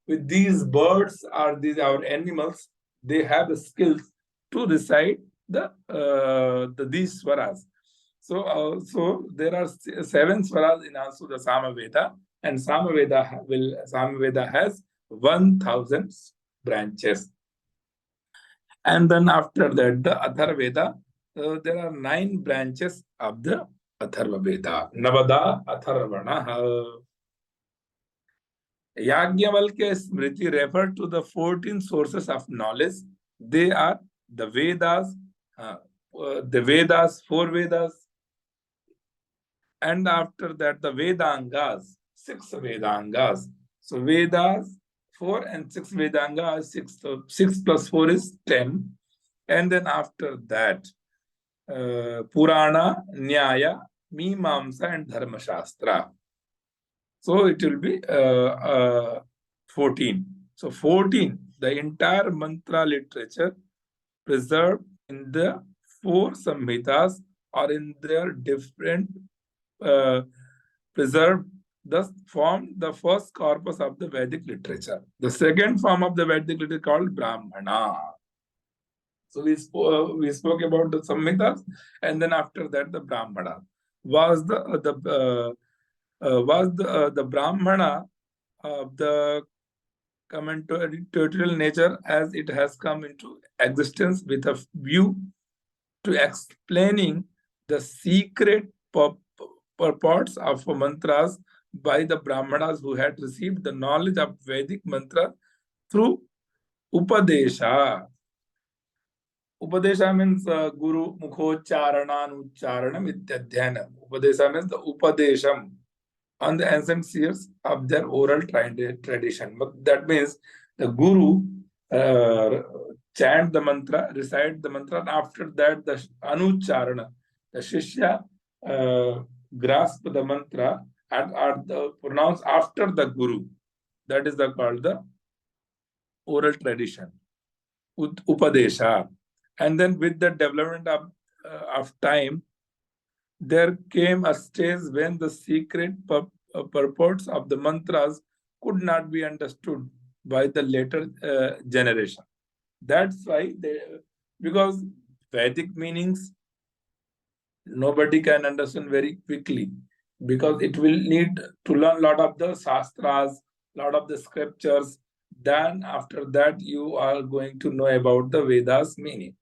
with these birds or these our animals. They have the skills to recite these swaras. So there are 7 swaras in also the Samaveda, and Samaveda has 1000 branches. And then after that, the Atharvaveda, there are 9 branches of the Atharvaveda. Navada Atharvana. Yajnavalkya Smriti refer to the 14 sources of knowledge. They are the Vedas, the Vedas, 4 Vedas, and after that the Vedangas, 6 Vedangas. So Vedas, 4 and 6 Vedangas, 6. So 6 plus 4 is 10. And then after that, Purana, Nyaya, Mimamsa, and Dharma Shastra. So it will be 14. So 14, the entire mantra literature preserved in the 4 Samhitas or in their different preserved, thus formed the first corpus of the Vedic literature. The second form of the Vedic literature called Brahmana. So we spoke about the Samhitas, and then after that the Brahmana. Was the Brahmana of the commentatorial nature as it has come into existence with a view to explaining the secret purports of mantras by the Brahmanas who had received the knowledge of Vedic mantra through Upadesha. Upadesha means Guru Mukhocharanam Ityadhyana. Upadesha means the Upadesham on the ancient seers of their oral tradition. But that means the Guru chant the mantra, recite the mantra, and after that the Anucharana, the Shishya grasp the mantra and are pronounced after the Guru. That is called the oral tradition, Upadesha. And then with the development of time, there came a stage when the secret purports of the mantras could not be understood by the later generation. That's why because Vedic meanings nobody can understand very quickly, because it will need to learn a lot of the Sastras, lot of the scriptures. Then after that you are going to know about the Vedas meaning.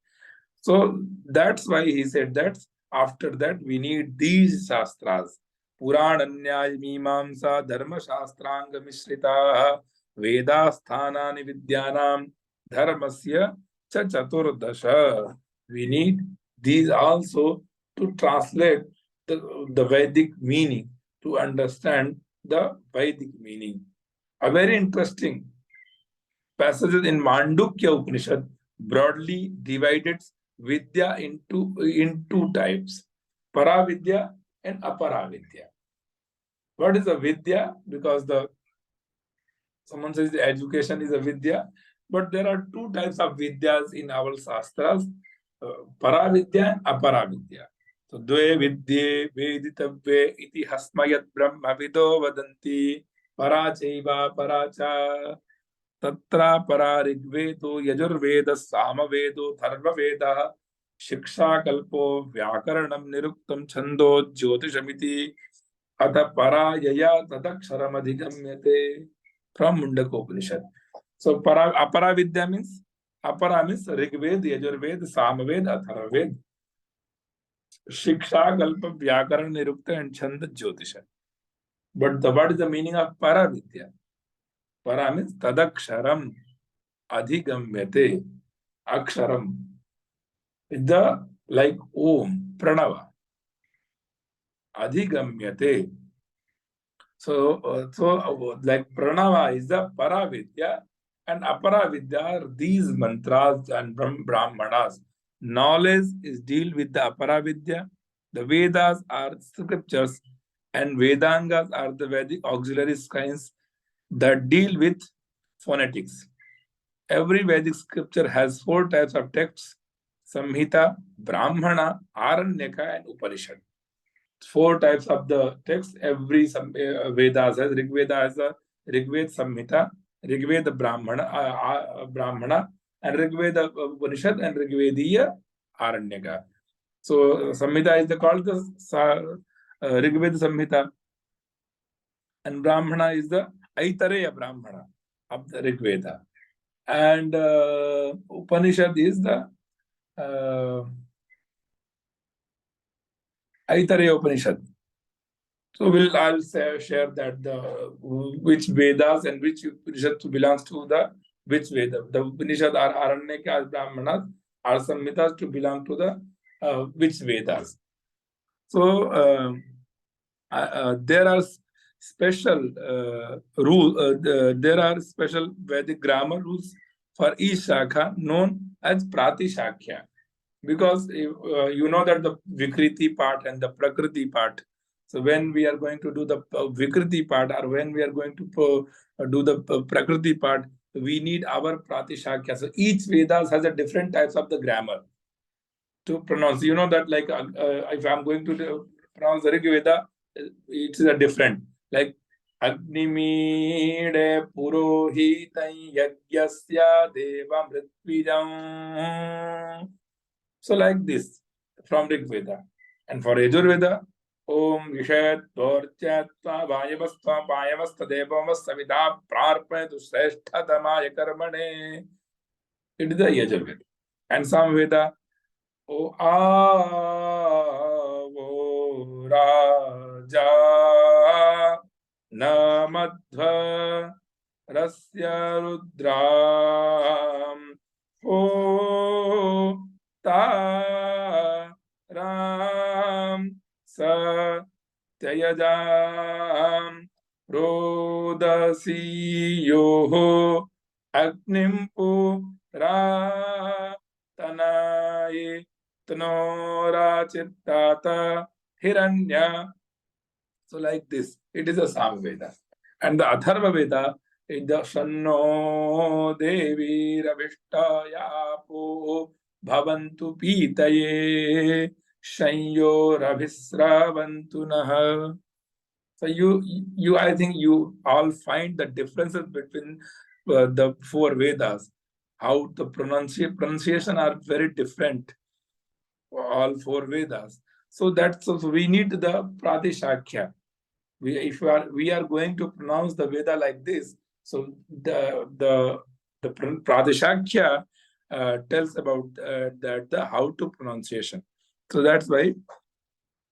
So that's why he said that after that we need these Shastras. Purana, Nyaya, Mimamsa, Dharma Shastranga Mishrita, Vedasthanani Vidyanam, Dharmasya Cha Chaturdasha. We need these also to translate the Vedic meaning, to understand the Vedic meaning. A very interesting passage in Mandukya Upanishad broadly divided Vidya in two types, Paravidya and Aparavidya. What is a Vidya? Because someone says the education is a Vidya, but there are 2 types of Vidyas in our Sastras, Paravidya and Aparavidya. So, Dve Vidye Veditavve iti hasmayat brahma vido vadanti parachaiva paracha Tatra para Rigvedo Yajurveda Samavedo Dharma Shiksha Kalpo Vyakaranam Niruktam Chando Jyotishamiti Atha para Yaya Tadaksharam Adhigamyate from Mundaka Upanishad. So Apara Vidya means Rigved, Yajurved, Samaved, Atharvaved. Shiksha Kalpa Vyakaran Nirukta and Chanda Jyotisha. But what is the meaning of Para Vidya? Para means Tadaksharam Adhigamyate. Aksharam is the like Om, Pranava. Adhigamyate. So like Pranava is the Paravidya, and Aparavidya are these mantras and Brahmanas. Knowledge is deal with the Aparavidya. The Vedas are scriptures, and Vedangas are the Vedic auxiliary science that deal with phonetics. Every Vedic scripture has 4 types of texts: Samhita, Brahmana, Aranyaka, and Upanishad. 4 types of the text. Every Vedas has. Rig Veda has a Rig Veda Samhita, Rig Veda Brahmana, and Rig Veda Upanishad, and Rig Vediya Aranyaka. So Samhita is called the Rig Veda Samhita, and Brahmana is the Aitareya Brahmana of the Rig Veda, and Upanishad is the Aitareya Upanishad. So I'll share that which Vedas and which Upanishad belongs to which Veda. The Upanishad are Aranyaka as Brahmanas, or Samhitas to belong to the which Vedas. So there are special there are special Vedic grammar rules for each shakha known as Pratishakya. Because you know that the Vikriti part and the Prakriti part. So when we are going to do the Vikriti part, or when we are going to do the Prakriti part, we need our Pratishakya. So each Vedas has a different types of the grammar to pronounce. You know that, like if I'm going to pronounce the Rig Veda, it's a different. Like Agnimide Purohitam Yagyasya Deva Mritvijam. So like this from Rig Veda. And for Yajur Veda, Om Vishet Dorchatva Vayavastva Vayavasta Devamasta Vida Prarpayatu Sreshtadamaya Karmane. It is the Yajur Veda. And Sam Veda, O Avo Raja Namadva Rasya Rudram O Taram Satyajam Rodasi Yoho Agnimpu Ra Tanaye Tanora Chittata Hiranya. So like this, it is a Samveda. And the Atharva Veda is the Shanno Devi Ravishtayapo Bhavantu Pitaye Shanyo Ravisravantu Naha. So I think you all find the differences between the four Vedas. How the pronunciation are very different for all four Vedas. So we need the Pratishakya. If we are going to pronounce the Veda like this, so the Pradeshakya tells about how to pronunciation. So that's why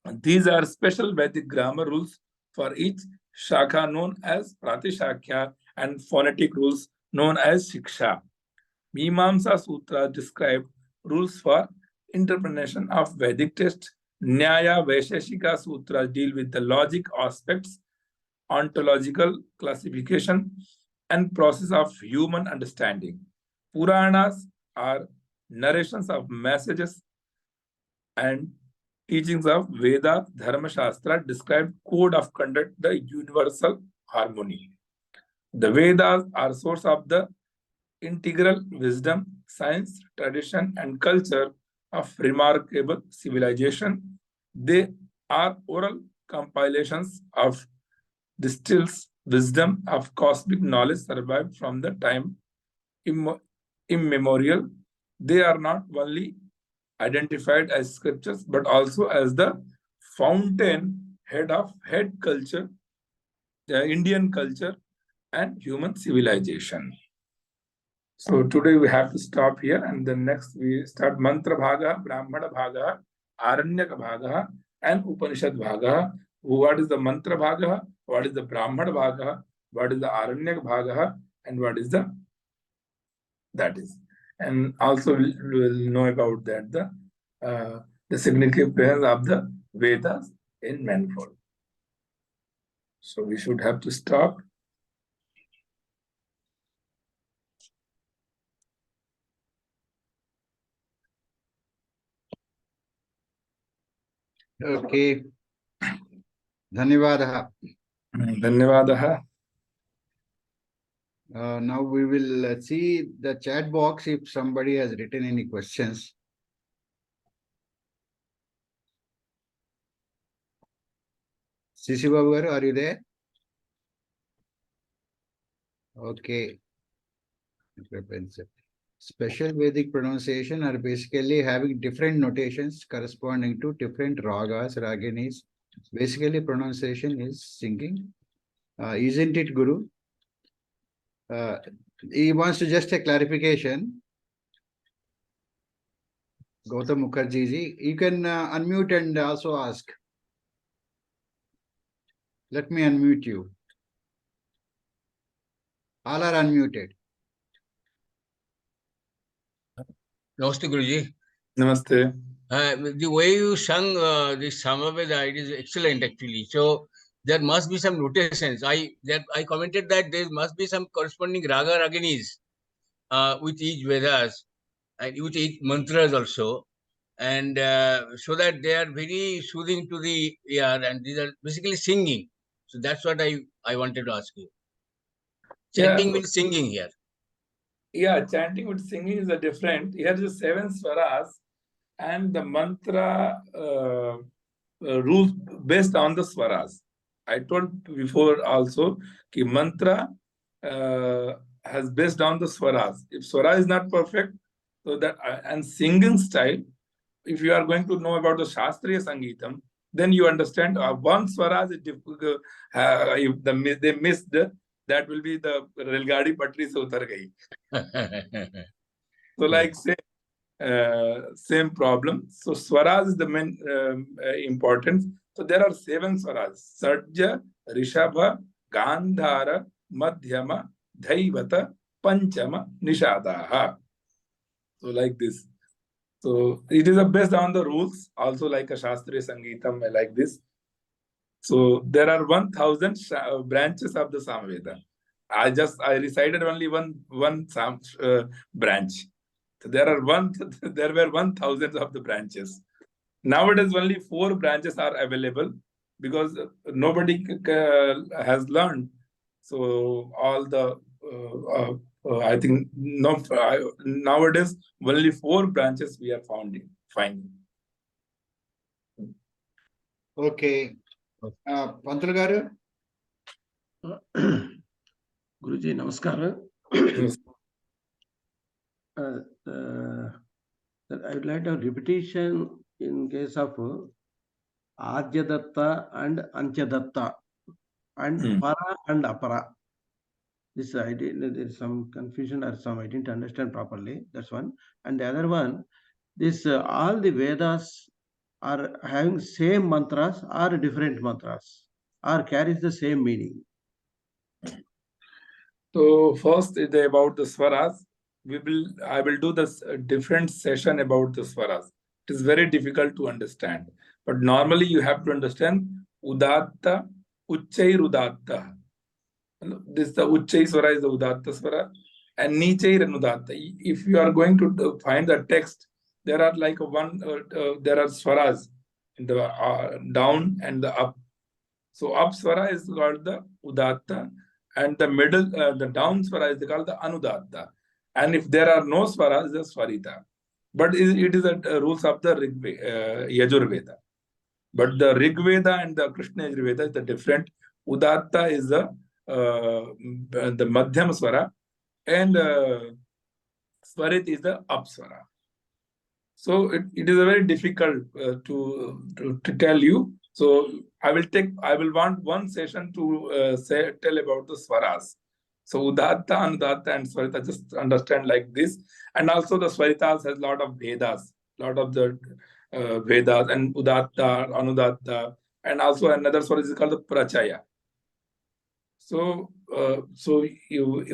these are special Vedic grammar rules for each shakha known as Pratishakya and phonetic rules known as Shiksha. Mimamsa Sutra describe rules for interpretation of Vedic text. Nyaya Vaisheshika Sutras deal with the logic aspects, ontological classification, and process of human understanding. Puranas are narrations of messages and teachings of Veda, Dharma Shastra describe code of conduct, the universal harmony. The Vedas are source of the integral wisdom, science, tradition, and culture of remarkable civilization. They are oral compilations of distills wisdom of cosmic knowledge survived from the time immemorial. They are not only identified as scriptures, but also as the fountain head of head culture, Indian culture, and human civilization. So today we have to stop here, and then next we start Mantra Bhaga, Brahmana Bhaga, Aranyaka Bhaga, and Upanishad Bhaga. What is the Mantra Bhaga? What is the Brahmana Bhaga? What is the Aranyaka Bhaga? And what is that is? And also we'll know about that the significance of the Vedas in manifold. So we should have to stop. Okay. Dhanyavadaha. Dhanyavadaha. Now we will see the chat box if somebody has written any questions. Sisi Babu, are you there? Okay. Special Vedic pronunciation are basically having different notations corresponding to different ragas, raginis. Basically, pronunciation is singing. Isn't it, Guru? He wants to just a clarification. Gautam Mukherjee ji, you can unmute and also ask. Let me unmute you. All are unmuted. Namaste, Guruji. Namaste. The way you sung this Samaveda, it is excellent actually. So there must be some notations. I commented that there must be some corresponding raga raginis with each Vedas and with each mantras also. And so that they are very soothing to the ear, and these are basically singing. So that's what I wanted to ask you. Chanting means singing here. Yeah, chanting with singing is a different. Here is the 7 swaras and the mantra rules based on the swaras. I told before also that mantra has based on the swaras. If swara is not perfect, so that and singing style, if you are going to know about the Shastriya Sangeetam, then you understand one swaras is difficult. If they missed, that will be the Railgadi Patri se utar gayi. So like same problem. So swaras is the main importance. So there are 7 swaras: Sarja, Rishabha, Gandhara, Madhyama, Dhaivata, Panchama, Nishadaha. So like this. So it is based on the rules, also like a Shastriya Sangeetam like this. So there are 1,000 branches of the Samveda. I recited only one branch. So there were 1,000 of the branches. Nowadays only 4 branches are available because nobody has learned. So all the I think nowadays only 4 branches we are finding. Okay. Pantul garu. Guruji, namaskar. I would like a repetition in case of Adyadatta and Antyadatta and Para and Apara. This there is some confusion or some I didn't understand properly. That's one. And the other one, this all the Vedas are having same mantras or different mantras or carries the same meaning. So first is about the swaras. I will do this different session about the swaras. It is very difficult to understand, but normally you have to understand udatta, uchchair udatta. This the uchchai swara is the udatta swara, and nichair anudatta. If you are going to find the text, there are like there are swaras in the down and the up. So up swara is called the udatta, and the middle, the down swara is called the anudatta. And if there are no swaras, it's a swarita. But it is the rules of the Yajur Veda. But the Rig Veda and the Krishna Yajur Veda is the different. Udatta is the Madhyam swara, and Swarit is the up swara. So it is a very difficult to tell you. So I will want one session to tell about the swaras. So Udatta, Anudatta, and Swarita, just understand like this. And also the Swaritas has a lot of Vedas, lot of the Vedas, and Udatta, Anudatta, and also another Swara is called the Prachaya. So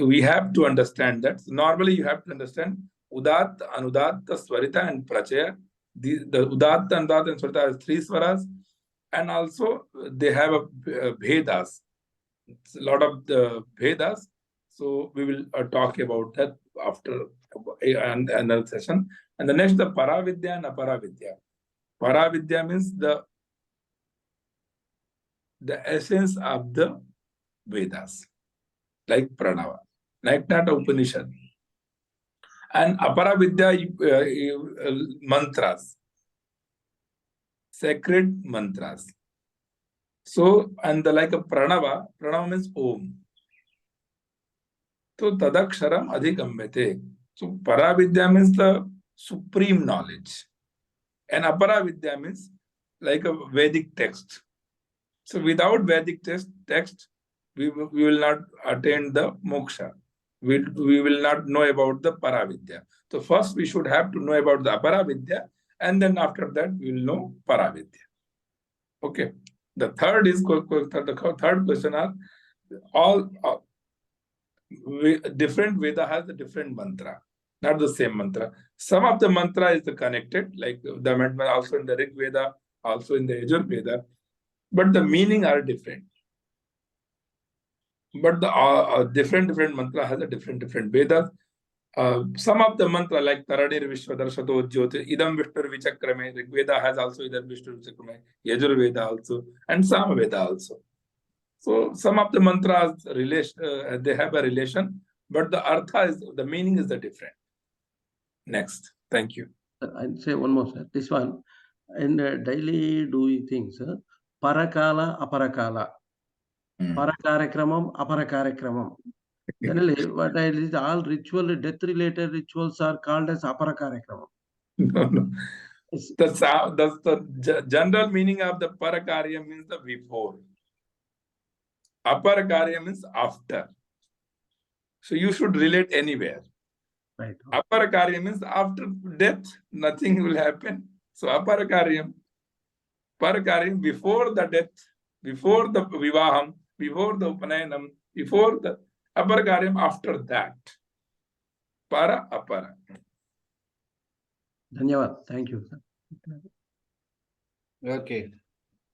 we have to understand that. So normally you have to understand Udatta, Anudatta, Swarita, and Prachaya. The Udatta, Anudatta, and Swarita are 3 swaras. And also they have a Vedas. It's a lot of the Vedas. So we will talk about that after another session. And the next, the Paravidya and Aparavidya. Paravidya means the essence of the Vedas, like Pranava, like that Upanishad. And Aparavidya mantras, sacred mantras. So, and like a Pranava means Om. So, Tadaksharam Adhikamyate. So, Paravidya means the supreme knowledge. And Aparavidya means like a Vedic text. So, without Vedic text, we will not attain the moksha. We will not know about the Paravidya. So, first we should have to know about the Aparavidya, and then after that we will know Paravidya. Okay. The third question are all different Veda has a different mantra. not the same mantra. Some of the mantra is connected, like the mantra also in the Rig Veda, also in the Yajur Veda, but the meaning are different. But the different mantra has a different Vedas. Some of the mantra like Taradir Vishwadarshato Jyoti, Idam Vishnu Vichakrame, Rig Veda has also Idam Vishnu Vichakrame, Yajur Veda also, and Sama Veda also. So some of the mantras they have a relation, but the artha is, the meaning is the different. Next, thank you. I'll say one more, sir. This one, in daily doing things, parakala, aparakala, parakarakramam, aparakarakramam. Generally, what I is all ritual, death-related rituals are called as aparakarakramam. No. The general meaning of the parakarya means the before. Aparakarya means after. So you should relate anywhere. Right. Aparakarya means after death, nothing will happen. So aparakaryam, parakaryam before the death, before the vivaham, before the upanayanam, before the aparakaryam after that. Para apara. Dhanyavad. Thank you, sir. Okay,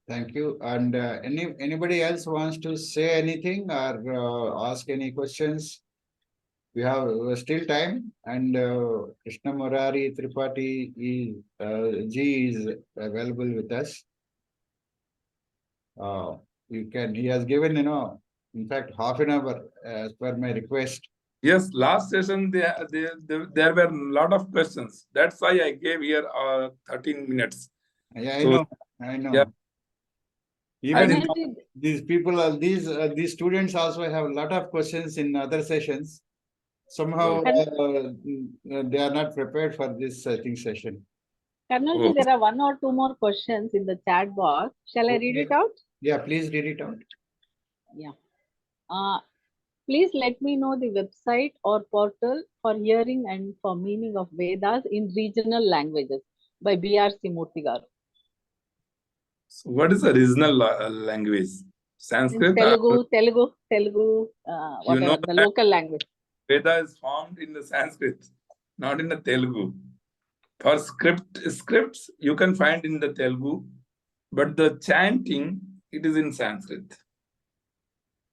thank you. And anybody else wants to say anything or ask any questions? We have still time, and Krishna Murari Tripathi G is available with us. He has given, in fact, half an hour as per my request. Yes, last session there were a lot of questions. That's why I gave here 13 minutes. Yeah, So, I know. Yeah. Even these people, these students also have a lot of questions in other sessions. Somehow they are not prepared for this, I think, session. Karnalji, there are one or two more questions in the chat box. Shall I read it out? Yeah, please read it out. Yeah. Please let me know the website or portal for hearing and for meaning of Vedas in regional languages by B.R.C. Murthy garu. So what is the regional language? Sanskrit? Telugu, whatever, the local language. Veda is formed in the Sanskrit, not in the Telugu. For scripts, you can find in the Telugu, but the chanting, it is in Sanskrit.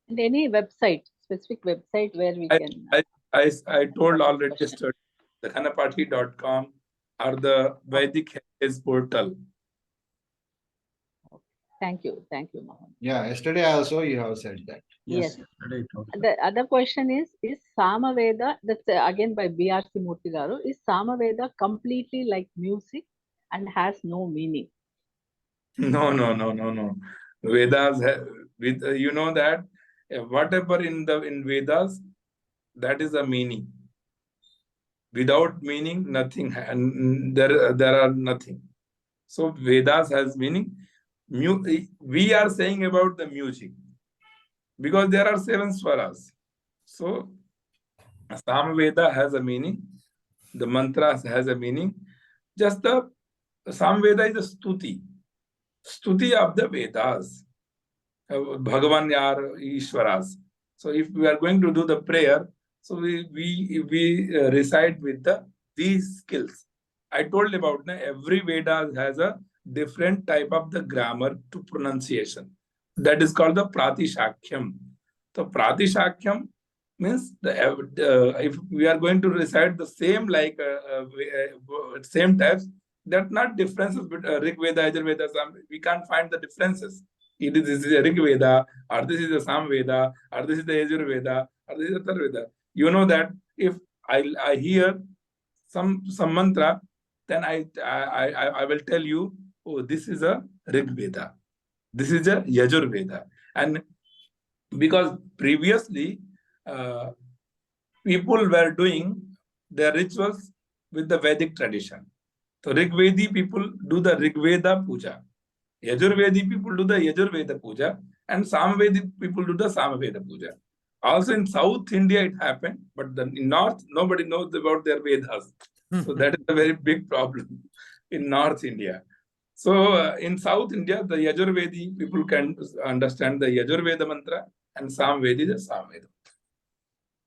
And any website, specific website where we can... I told already yesterday, the Kanapathi.com or the Vedic Heritage portal. Thank you, Mohan. Yeah, yesterday also you have said that. Yes. The other question is Samaveda, that's again by B.R.C. Murthy garu, is Samaveda completely like music and has no meaning? No. Vedas, you know that whatever in Vedas, that is a meaning. Without meaning, nothing, and there are nothing. So Vedas has meaning. We are saying about the music because there are 7 swaras. So Samaveda has a meaning. The mantras has a meaning. Just the Samaveda is a stuti of the Vedas. Bhagavan Yar Ishwaras. So if we are going to do the prayer, so we recite with these skills. I told about every Veda has a different type of the grammar to pronunciation. That is called the Pratishakyam. So Pratishakyam means if we are going to recite the same same types, that not differences between Rig Veda, Yajur Veda, we can't find the differences. This is a Rig Veda, or this is a Sam Veda, or this is the Yajur Veda, or this is the Tar Veda. You know that if I hear some mantra, then I will tell you, oh, this is a Rig Veda, this is a Yajur Veda. And because previously people were doing their rituals with the Vedic tradition. So Rigvedi people do the Rigveda puja. Yajurvedi people do the Yajurveda puja. And Samavedi people do the Samaveda puja. Also in South India it happened, but in North, nobody knows about their Vedas. So that is a very big problem in North India. So in South India, the Yajurvedi people can understand the Yajurveda mantra and Samavedi the Samaveda.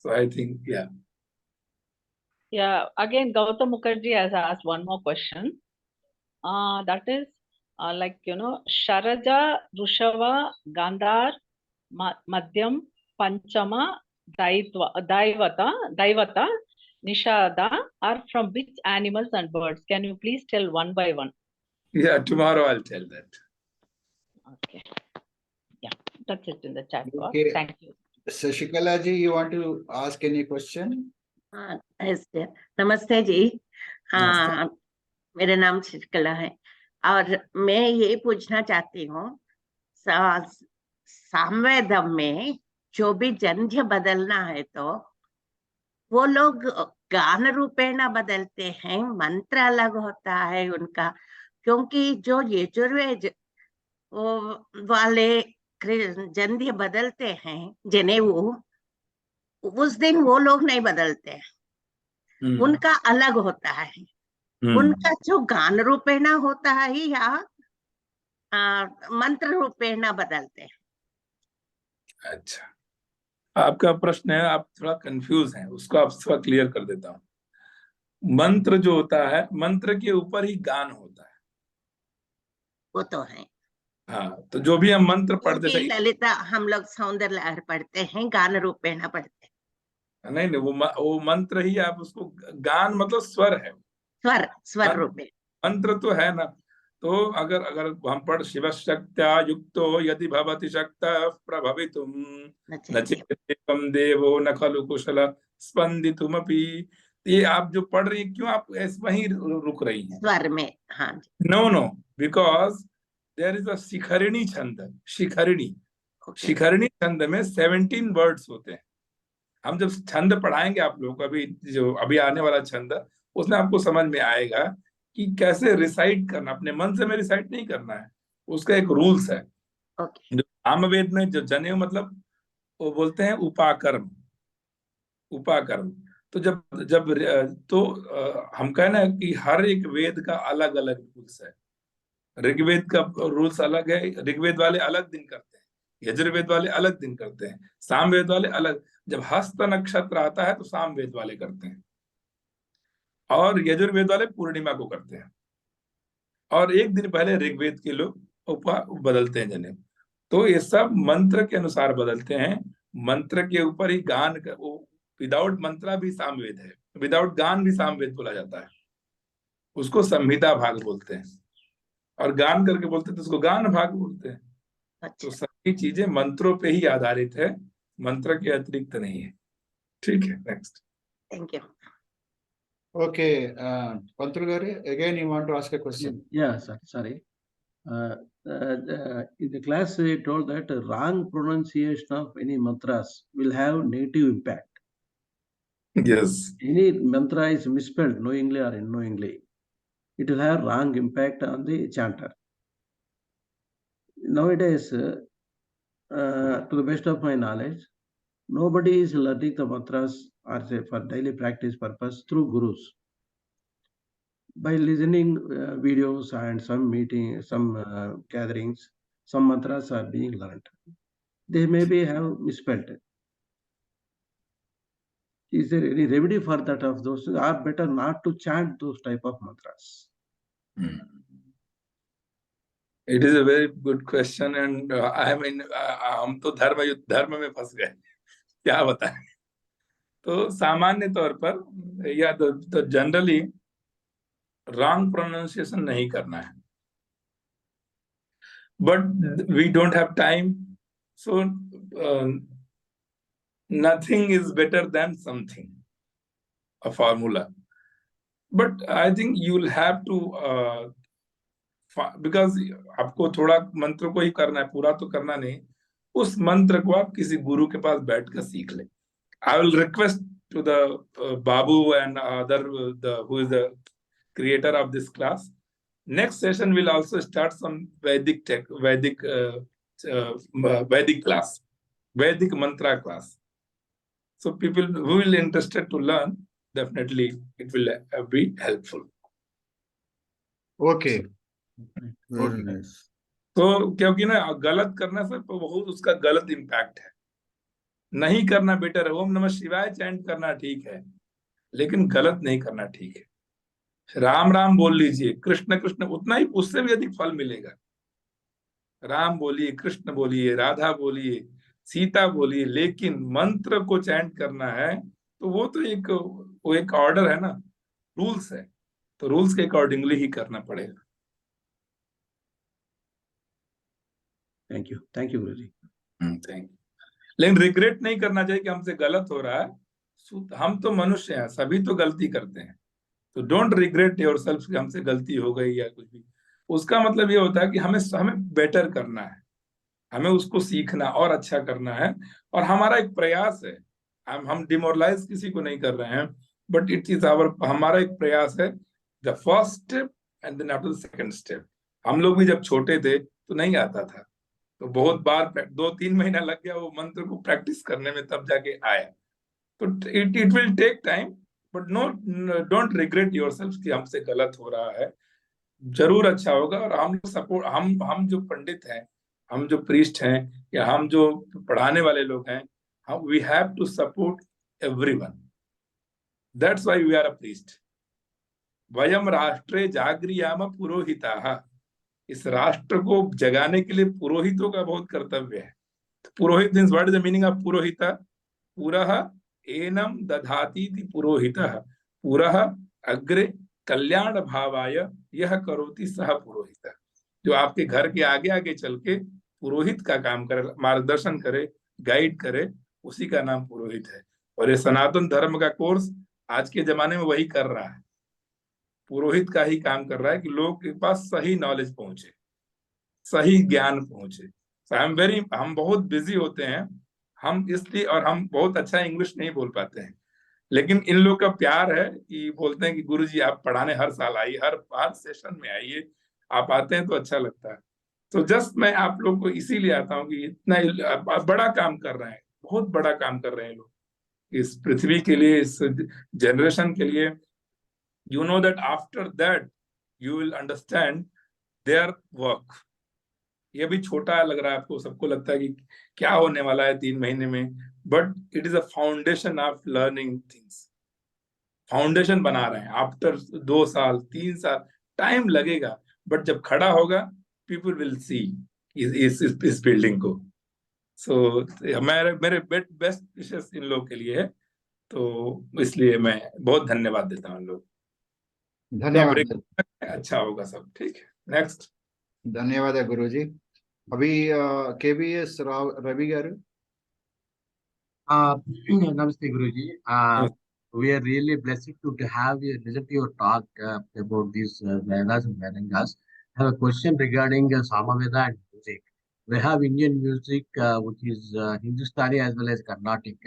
So I think, yeah. Yeah, again, Gautam Mukherjee has asked one more question. That is like, Sharaja, Rushava, Gandhar, Madhyam, Panchama, Daivata, Nishada are from which animals and birds? Can you please tell one by one? Yeah, tomorrow I'll tell that. Okay. Yeah, that's it in the chat box. Okay. Thank you. Shashikala ji, you want to ask any question? नमस्ते जी। मेरा नाम शशिकला है और मैं ये पूछना चाहती हूँ, सामवेदम में जो भी जन्य बदलना है तो वो लोग गान रूपेण बदलते हैं, मंत्र अलग होता है उनका, क्योंकि जो यजुर्वेद वाले जन्य बदलते हैं जनेऊ, उस दिन वो लोग नहीं बदलते हैं, उनका अलग होता है। उनका जो गान रूपेण होता है या मंत्र रूपेण बदलते हैं। अच्छा, आपका प्रश्न है, आप थोड़ा कंफ्यूज हैं, उसको आप थोड़ा क्लियर कर देता हूँ। मंत्र जो होता है, मंत्र के ऊपर ही गान होता है। वो तो है। हाँ, तो जो भी हम मंत्र पढ़ते थे, ललिता हम लोग सौंदर्य लहर पढ़ते हैं, गान रूपेण पढ़ते हैं। नहीं, वो मंत्र ही, आप उसको गान मतलब स्वर है, स्वर रूपेण मंत्र तो है ना। तो अगर हम पढ़ शिव शक्त्या युक्तो यदि भवति शक्तः प्रभवितुम नचिकेतम देवो न खलु कुशल स्पंदितुमपि, ये आप जो पढ़ रही हैं, क्यों आप वहीं रुक रही हैं स्वर में? हाँ, no, because there is a Shikharini chhand. शिखरिणी छंद में 17 वर्ड्स होते हैं। हम जब छंद पढ़ाएंगे आप लोगों को, अभी जो अभी आने वाला छंद, उसमें आपको समझ में आएगा कि कैसे रिसाइट करना, अपने मन से में रिसाइट नहीं करना है, उसका एक रूल्स है। जो सामवेद में जो जनेऊ मतलब वो बोलते हैं उपाकर्म। तो तो हम कहना कि हर एक वेद का अलग अलग रूल्स है। ऋग्वेद का रूल्स अलग है, ऋग्वेद वाले अलग दिन करते हैं, यजुर्वेद वाले अलग दिन करते हैं, सामवेद वाले अलग। जब हस्त नक्षत्र आता है तो सामवेद वाले करते हैं, और यजुर्वेद वाले पूर्णिमा को करते हैं, और एक दिन पहले ऋग्वेद के लोग बदलते हैं जनेऊ। तो ये सब मंत्र के अनुसार बदलते हैं। मंत्र के ऊपर ही गान का, विदाउट मंत्रा भी सामवेद है, विदाउट गान भी सामवेद बोला जाता है। उसको संहिता भाग बोलते हैं, और गान करके बोलते हैं तो उसको गान भाग बोलते हैं। तो सभी चीजें मंत्रों पे ही आधारित है, मंत्र के अतिरिक्त नहीं है। ठीक है, next. Thank you. Okay, Pantru, again you want to ask a question? Yeah, sorry. In the class, they told that wrong pronunciation of any mantras will have negative impact. Yes. Any mantra is misspelled knowingly or unknowingly, it will have wrong impact on the chanter. Nowadays, to the best of my knowledge, nobody is learning the mantras or say for daily practice purpose through gurus. By listening videos and some meetings, some gatherings, some mantras are being learned. They maybe have misspelled. Is there any remedy for that of those? Or better not to chant those type of mantras? It is a very good question, and I mean, हम तो धर्म में फंस गए, क्या बताएं। तो सामान्य तौर पर या तो जनरली रॉन्ग प्रोनाउंसिएशन नहीं करना है, but we don't have time, so nothing is better than something, a formula. But I think you will have to because आपको थोड़ा मंत्र को ही करना है, पूरा तो करना नहीं। उस मंत्र को आप किसी गुरु के पास बैठ कर सीख ले। I will request to the Babu and who is the creator of this class. Next session will also start some Vedic class, Vedic mantra class. So people who will interested to learn, definitely it will be helpful. Okay. Very nice. तो क्योंकि ना गलत करने से बहुत उसका गलत impact है, नहीं करना बेटर है। ओम नमः शिवाय चैंट करना ठीक है, लेकिन गलत नहीं करना ठीक है। राम राम बोल लीजिए, कृष्ण कृष्ण, उतना ही, उससे भी अधिक फल मिलेगा। राम बोलिए, कृष्ण बोलिए, राधा बोलिए, सीता बोलिए, लेकिन मंत्र को चैंट करना है तो वो एक ऑर्डर है ना, रूल्स है, तो रूल्स के अकॉर्डिंगली ही करना पड़ेगा। Thank you Guruji. Thank you. लेकिन रिग्रेट नहीं करना चाहिए कि हमसे गलत हो रहा है। हम तो मनुष्य हैं, सभी तो गलती करते हैं, तो डोंट रिग्रेट योरसेल्फ कि हमसे गलती हो गई या कुछ भी। उसका मतलब ये होता है कि हमें बेटर करना है, हमें उसको सीखना और अच्छा करना है, और हमारा एक प्रयास है। हम डिमोरलाइज किसी को नहीं कर रहे हैं, बट इट इज हमारा एक प्रयास है। The first step and then after the second step. हम लोग भी जब छोटे थे तो नहीं आता था, तो बहुत बार 2-3 महीना लग गया वो मंत्र को प्रैक्टिस करने में, तब जाके आया। तो it will take time, but no, don't regret yourself कि हमसे गलत हो रहा है, जरूर अच्छा होगा। और हम सपोर्ट, हम जो पंडित हैं, हम जो प्रीस्ट हैं, या हम जो पढ़ाने वाले लोग हैं, हम we have to support everyone. That's why we are a priest. वयम राष्ट्रे जागृयाम पुरोहिताः। इस राष्ट्र को जगाने के लिए पुरोहितों का बहुत कर्तव्य है। Purohit means, what is the meaning of purohita? पुरः एनम दधातीति पुरोहितः, पुरः अग्रे कल्याण भावाय यह करोति सह पुरोहितः। जो आपके घर के आगे आगे चल के पुरोहित का काम करे, मार्गदर्शन करे, गाइड करे, उसी का नाम पुरोहित है। और ये सनातन धर्म का कोर्स आज के जमाने में वही कर रहा है, पुरोहित का ही काम कर रहा है कि लोगों के पास सही नॉलेज पहुंचे, सही ज्ञान पहुंचे। हम बहुत बिजी होते हैं हम, इसलिए, और हम बहुत अच्छा इंग्लिश नहीं बोल पाते हैं, लेकिन इन लोग का प्यार है कि बोलते हैं कि गुरुजी आप पढ़ाने हर साल आइए, हर सेशन में आइए, आप आते हैं तो अच्छा लगता है। तो जस्ट मैं आप लोग को इसीलिए आता हूँ कि इतना बड़ा काम कर रहे हैं, बहुत बड़ा काम कर रहे हैं लोग इस पृथ्वी के लिए, इस जनरेशन के लिए। You know that after that you will understand their work. ये भी छोटा लग रहा है आपको, सबको लगता है कि क्या होने वाला है 3 महीने में, but it is a foundation of learning things. Foundation बना रहे हैं। आफ्टर 2 साल 3 साल टाइम लगेगा, बट जब खड़ा होगा पीपल विल सी इस बिल्डिंग को। सो मेरे बेस्ट विशेस इन लोग के लिए है, तो इसलिए मैं बहुत धन्यवाद देता हूँ इन लोग। धन्यवाद। अच्छा होगा सब, ठीक है। नेक्स्ट। ధన్యవాద గురూజీ. అభి కేబిఎస్ రవి గారు. Namaste Guruji. We are really blessed to have you listen to your talk about these Vedas and Vedangas. I have a question regarding Samaveda and music. We have Indian music which is Hindustani as well as Carnatic.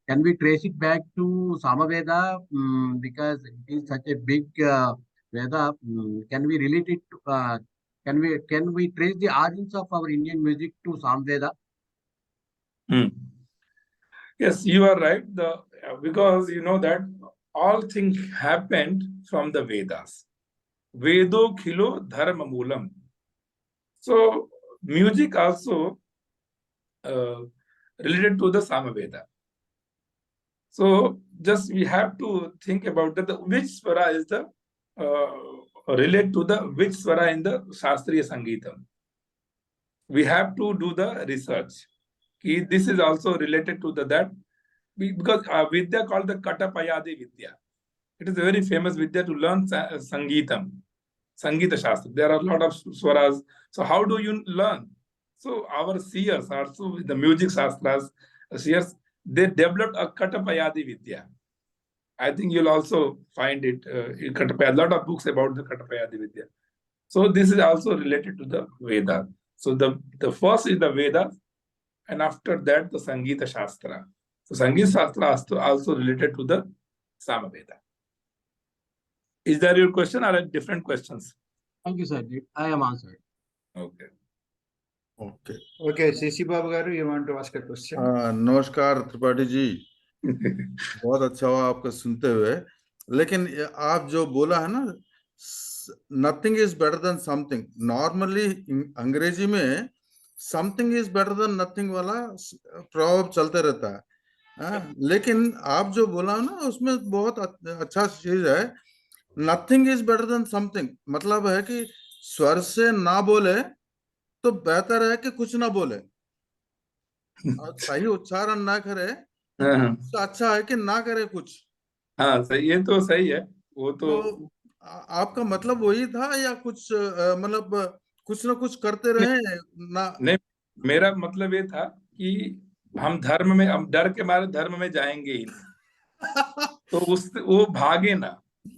Can we trace it back to Samaveda because it is such a big Veda? Can we relate it to, can we trace the origins of our Indian music to Samaveda? Yes, you are right. Because you know that all things happened from the Vedas. Vedo khilo dharma moolam. So music also related to the Samaveda. So just we have to think about that, which swara is the relate to the which swara in the Shastriya Sangeetam. We have to do the research. This is also related to that, because Vidya called the Katapayadi Vidya. It is a very famous Vidya to learn Sangeetam, Sangeeta Shastra. There are a lot of swaras. So how do you learn? So our seers, also the music Sastras, seers, they developed a Katapayadi Vidya. I think you'll also find it in Katapayadi, a lot of books about the Katapayadi Vidya. So this is also related to the Veda. So the first is the Veda, and after that the Sangeeta Shastra. So Sangeeta Shastra also related to the Samaveda. Is that your question or different questions? Thank you, sir. I am answered. Okay. Okay. Okay, CC Babu garu, you want to ask a question? नमस्कार त्रिपाठी जी, बहुत अच्छा हुआ आपका सुनते हुए। लेकिन आप जो बोला है ना, nothing is better than something, normally अंग्रेजी में something is better than nothing वाला प्रॉवर्ब चलते रहता है। लेकिन आप जो बोला ना उसमें बहुत अच्छा चीज है, nothing is better than something. मतलब है कि स्वर से ना बोले तो बेहतर है कि कुछ ना बोले, और सही उच्चारण ना करे तो अच्छा है कि ना करे कुछ। हाँ सही, ये तो सही है। वो तो आपका मतलब वही था या कुछ मतलब कुछ ना कुछ करते रहे ना? नहीं, मेरा मतलब ये था कि हम धर्म में, हम डर के मारे धर्म में जाएंगे ही नहीं, तो उससे वो भागे ना,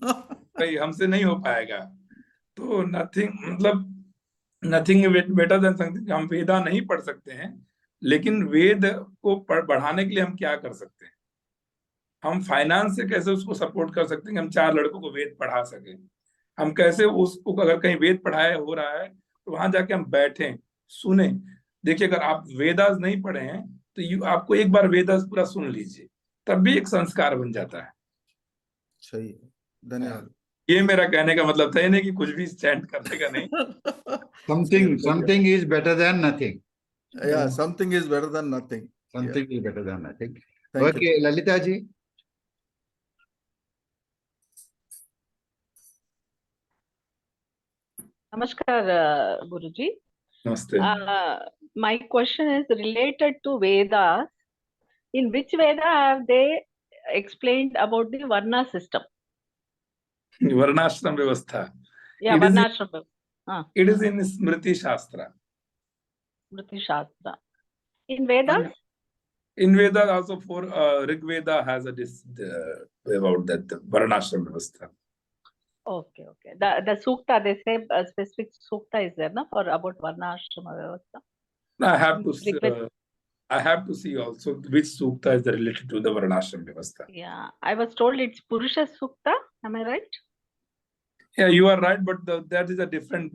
भाई हमसे नहीं हो पाएगा। तो नथिंग मतलब नथिंग बेटर देन समथिंग। हम वेदा नहीं पढ़ सकते हैं, लेकिन वेद को बढ़ाने के लिए हम क्या कर सकते हैं? हम फाइनेंस से कैसे उसको सपोर्ट कर सकते हैं कि हम 4 लड़कों को वेद पढ़ा सके? हम कैसे उसको, अगर कहीं वेद पढ़ाया हो रहा है तो वहां जाके हम बैठे सुने। देखिए, अगर आप वेदास नहीं पढ़े हैं तो आपको एक बार वेदास पूरा सुन लीजिए, तब भी एक संस्कार बन जाता है। सही है, धन्यवाद। ये मेरा कहने का मतलब था, ये नहीं कि कुछ भी चैंट करने का नहीं। Something is better than nothing. Yeah, something is better than nothing. Something is better than nothing. Thank Okay, Lalita ji. Namaskar, Guruji. नमस्ते। My question is related to Vedas. In which Veda have they explained about the Varna system? वर्णाश्रम व्यवस्था। Yeah, It is in- Varnashram. It is in Smriti Shastra. Smriti Shastra. In Vedas? In Veda also, for Rig Veda has a about that Varnashram Vyavastha. Okay, okay. The Sukta, they say a specific Sukta is there, na, for about Varnashrama Vyavastha. I have to see also which Sukta is related to the Varnashram Vyavastha. Yeah, I was told it's Purusha Sukta. Am I right? Yeah, you are right, but that is a different,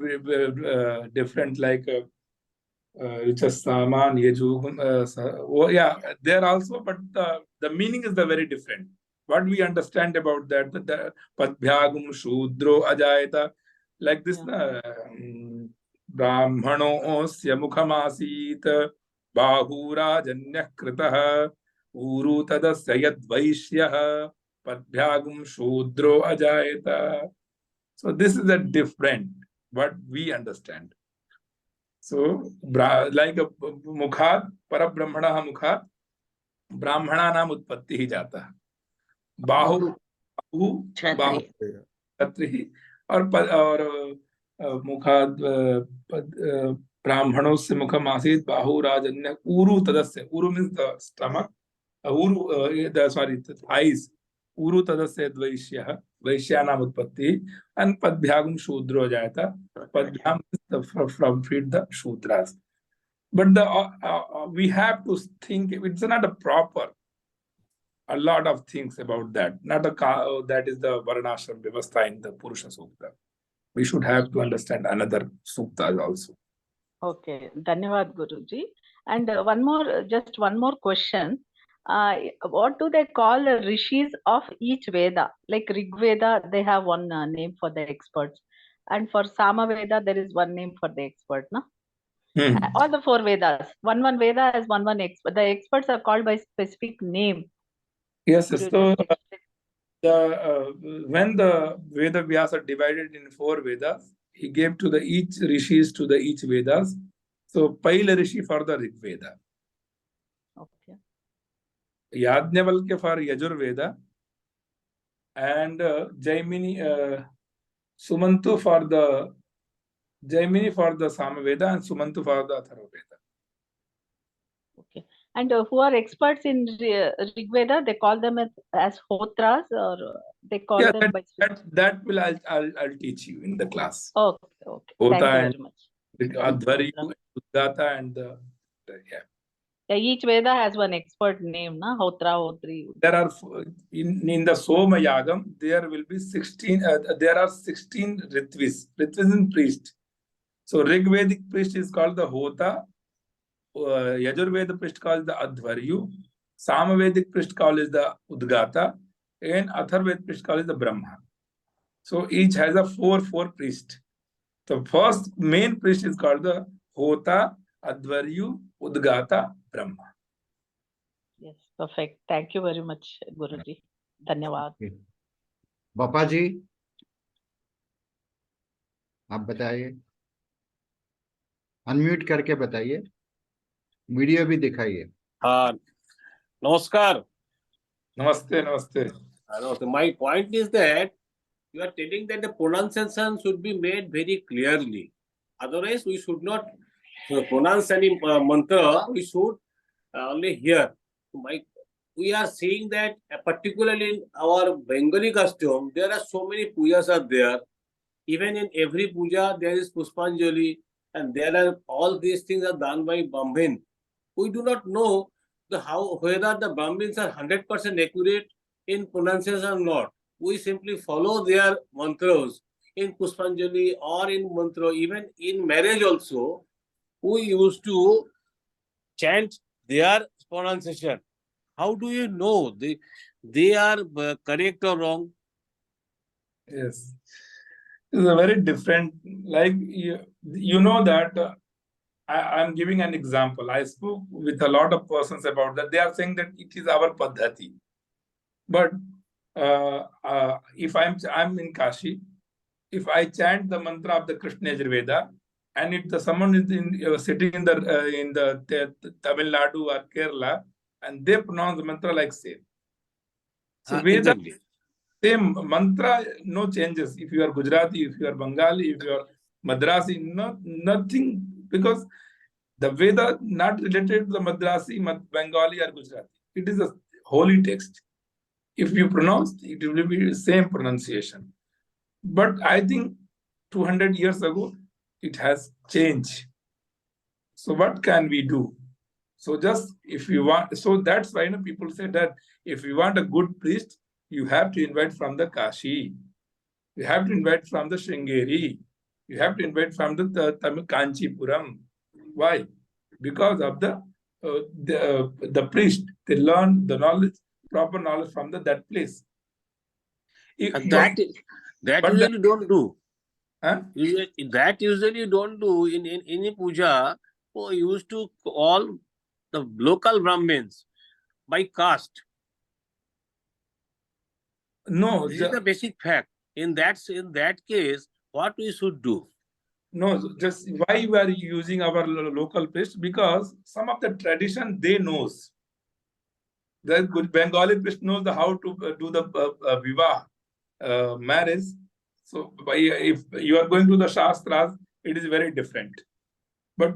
like which is Saman, Yeju. Yeah, there also, but the meaning is the very different. What we understand about that, the Padbhyagum Shudro Ajayata, like this, Brahmano Osya Mukhamasit Bahurajanya Kritaha Uru Tadasya Yad Vaishyaha Padbhyagum Shudro Ajayata. So this is a different what we understand. So like a Mukhat, Parabrahmana Mukhat, Brahmana नाम उत्पत्ति ही जाता है। बाहु क्षत्रिय और मुखाद ब्राह्मणों से मुखम आसीत बाहु राजन्य ऊरु तदस्य। ऊरु means the stomach, sorry, the thighs. ऊरु तदस्य द्वैष्यः, वैश्यानाम उत्पत्ति, and पद्भ्यागम शूद्रो जायता। पद्भ्याम from feed the shudras. But we have to think, it's not a proper, a lot of things about that. Not a that is the Varnashram Vyavastha in the Purusha Sukta. We should have to understand another Suktas also. Okay, Dhanyavad Guruji. And just one more question. What do they call the rishis of each Veda? Like Rig Veda, they have one name for the experts. And for Sama Veda, there is one name for the expert, no? All the 4 Vedas. One Veda has one expert. The experts are called by specific name. Yes, so when the Veda Vyasa divided in 4 Vedas, he gave to the each rishis to the each Vedas. So Paila Rishi for the Rig Veda. Okay. Yajnavalkya for Yajur Veda, and Jaimini, Sumantu for the Jaimini for the Samaveda, and Sumantu for the Atharva Veda. Okay. And who are experts in Rig Veda, they call them as Hotras, or they call them by that will I'll teach you in the class. Okay, okay. Hota Thank you very much. Advaryu, Udgata, and yeah, each Veda has one expert name, na? Hotra, Hotri. There are in the Soma Yagam, there will be 16. There are 16 Ritvis. Ritvis is priest. So Rig Vedic priest is called the Hota. Yajurveda priest called the Advaryu. Samavedic priest called is the Udgata, and Atharvedic priest called is the Brahma. So each has a four priest. The first main priest is called the Hota, Advaryu, Udgata, Brahma. Yes, perfect. Thank you very much, Guruji. Dhanyawad. बापा जी, आप बताइए, unmute करके बताइए, video भी दिखाइए। हाँ, नमस्कार। Namaste, namaste. So my point is that you are telling that the pronunciation should be made very clearly. Otherwise, we should not pronounce any mantra. We should only hear. We are seeing that particularly in our Bengali custom, there are so many pujas are there. Even in every puja, there is Puspanjali, and there are all these things are done by Brahmin. We do not know whether the Brahmins are 100% accurate in pronunciation or not. We simply follow their mantras in Puspanjali or in mantra. Even in marriage also, we used to chant their pronunciation. How do you know they are correct or wrong? Yes. It's a very different, like, you know that I'm giving an example. I spoke with a lot of persons about that. They are saying that it is our paddhati. But if I'm in Kashi, if I chant the mantra of the Krishna Yajurveda, and if someone is sitting in the Tamil Nadu or Kerala, and they pronounce the mantra like same. So Veda, Exactly. same mantra, no changes. If you are Gujarati, if you are Bengali, if you are Madrasi, nothing, because the Veda not related to the Madrasi, Bengali or Gujarati. It is a holy text. If you pronounce, it will be the same pronunciation. But I think 200 years ago, it has changed. So what can we do? So just if you want, so that's why people say that if you want a good priest, you have to invite from the Kashi. You have to invite from the Sringeri. You have to invite from the Tamil Kanchipuram. Why? Because of the priest. They learn the knowledge, proper knowledge from that place. And that usually don't do. Huh? That usually don't do in any puja. We used to call the local Brahmins by caste. No, This is the basic fact. In that case, what we should do? No, just why we are using our local priest? Because some of the tradition they knows. The good Bengali priest knows how to do the vivah, marriage. So if you are going to the Shastras, it is very different. But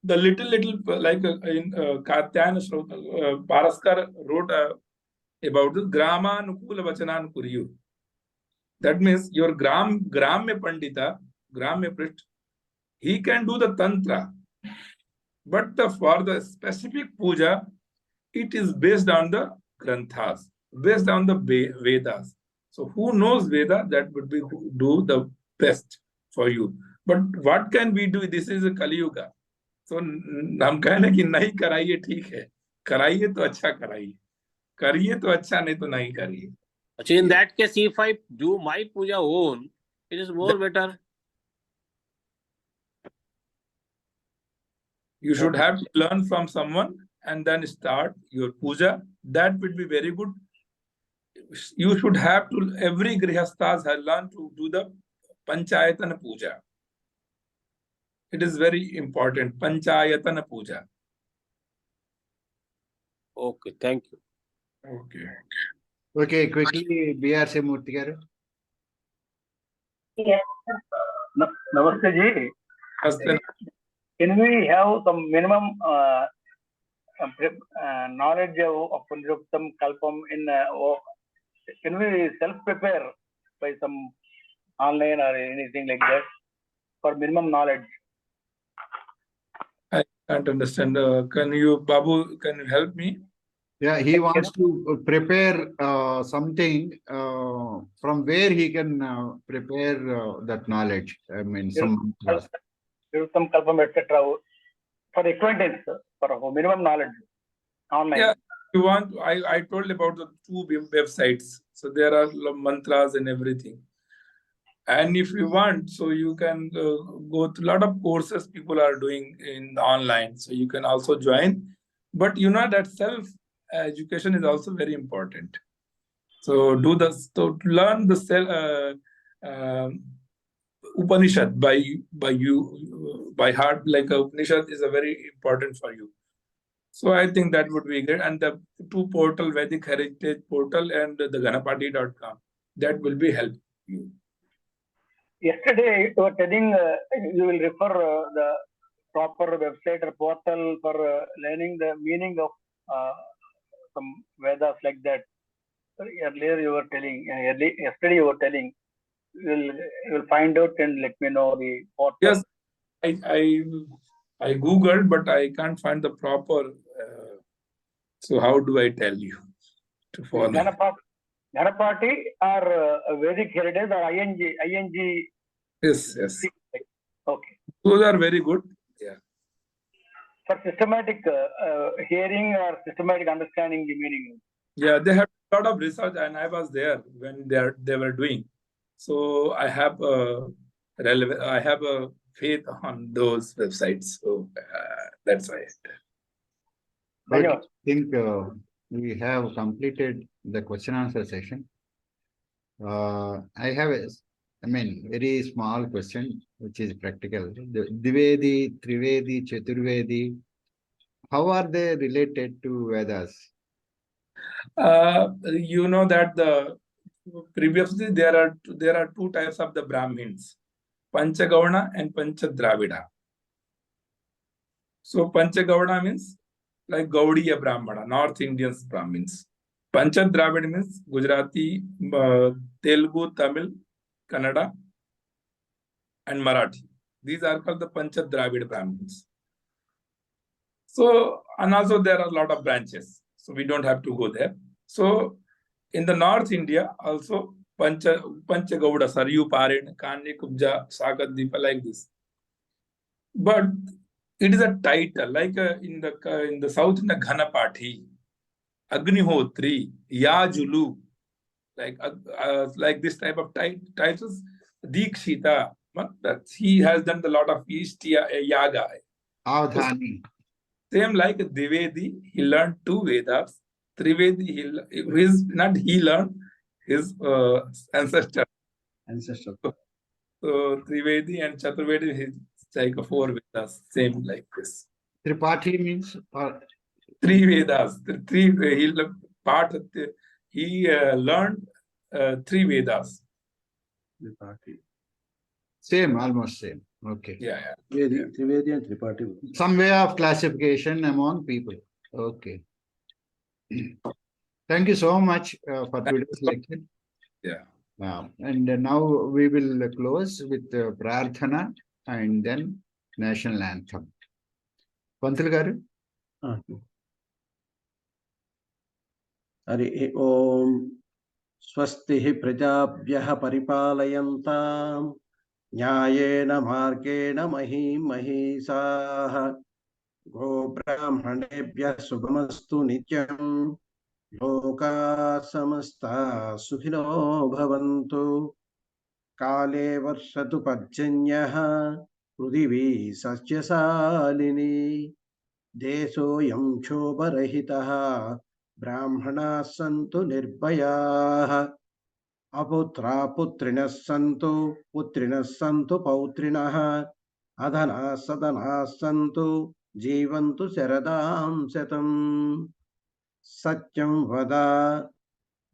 the little like in Katyan Paraskar wrote about the Grama Nukula Vachanan Kuriyu. That means your Gram me Pandita, Gram me priest, he can do the Tantra. But for the specific puja, it is based on the Granthas, based on the Vedas. So who knows Veda, that would be do the best for you. But what can we do? This is a Kali Yuga. So हम कहने कि नहीं कराइए ठीक है, कराइए तो अच्छा कराइए, करिए तो अच्छा, नहीं तो नहीं करिए. So in that case, if I do my puja own, it is more better. You should have to learn from someone and then start your puja. That would be very good. You should have to, every grihasthas has learned to do the panchayatana puja. It is very important, panchayatana puja. Okay, thank you. Okay. Okay, quickly, BR se Murthy garu. Yes. Namaste ji. Namaste. Can we have some minimum knowledge of Punjuktam Kalpam in can we self-prepare by some online or anything like that for minimum knowledge? I can't understand. Can you, Babu, can you help me? Yeah, he wants to prepare something from where he can prepare that knowledge. I mean, some Kalpam, etc. For acquaintance, for minimum knowledge online. Yeah, you want, I told about the 2 websites. So there are mantras and everything. And if you want, so you can go to a lot of courses people are doing in online. So you can also join. But you know that self education is also very important. So to learn the Upanishad by heart, like Upanishad, is a very important for you. So I think that would be great. And the two portal, Vedic Heritage portal and the Ganapati.com, that will be help you. Yesterday, you were telling you will refer the proper website or portal for learning the meaning of some Vedas like that. Earlier you were telling, yesterday you were telling, you will find out and let me know the portal. Yes, I Googled, but I can't find the proper. So how do I tell you to follow? Ganapati or Vedic Heritage or ING? Yes. Okay. Those are very good. Yeah. For systematic hearing or systematic understanding the meaning. Yeah, they have a lot of research, and I was there when they were doing. So I have a faith on those websites. So that's why. But I think we have completed the question answer session. I have very small question, which is practical. The Divedi, Trivedi, Chaturvedi, how are they related to Vedas? You know that previously there are two types of the Brahmins, Panchagauna and Panchadravida. So Panchagauna means like Gaudiya Brahmana, North Indians Brahmins. Panchadravida means Gujarati, Telugu, Tamil, Kannada, and Marathi. These are called the Panchadravida Brahmins. So, and also there are a lot of branches. So we don't have to go there. So in the North India, also Panchagauda, Saryu, Parin, Kani, Kubja, Sagat, Deepa, like this. But it is a title, like in the South, in the Ghanapati, Agnihotri, Yajulu, like this type of titles, Dikshita. He has done a lot of East Yaga. Avdhani. Same like Divedi, he learned two Vedas. Trivedi, he learned his ancestor. So Trivedi and Chaturvedi, he's like four Vedas, same like this. Tripathi means? Three Vedas. He learned three Vedas. Same, almost same. Okay. Yeah. Trivedi and Tripathi. Some way of classification among people. Okay. Thank you so much for today's lecture. Yeah. And now we will close with Prarthana and then National Anthem. Pantul garu? Hari Om Swastihi Prajabhyah Paripalayantam Nyayena Margena Mahisaha Go Brahmanebhyah Subhamastu Nityam Loka Samasta Sukhino Bhavantu Kale Varshatu Parjanyaha Prudivi Satyasalini Desoyam Chobarahitaha Brahmana Santu Nirbayaha Aputra Putrinas Santu Putrinas Santu Pautrinaha Adhana Sadana Santu Jivantu Saradam Satam Satyam Vada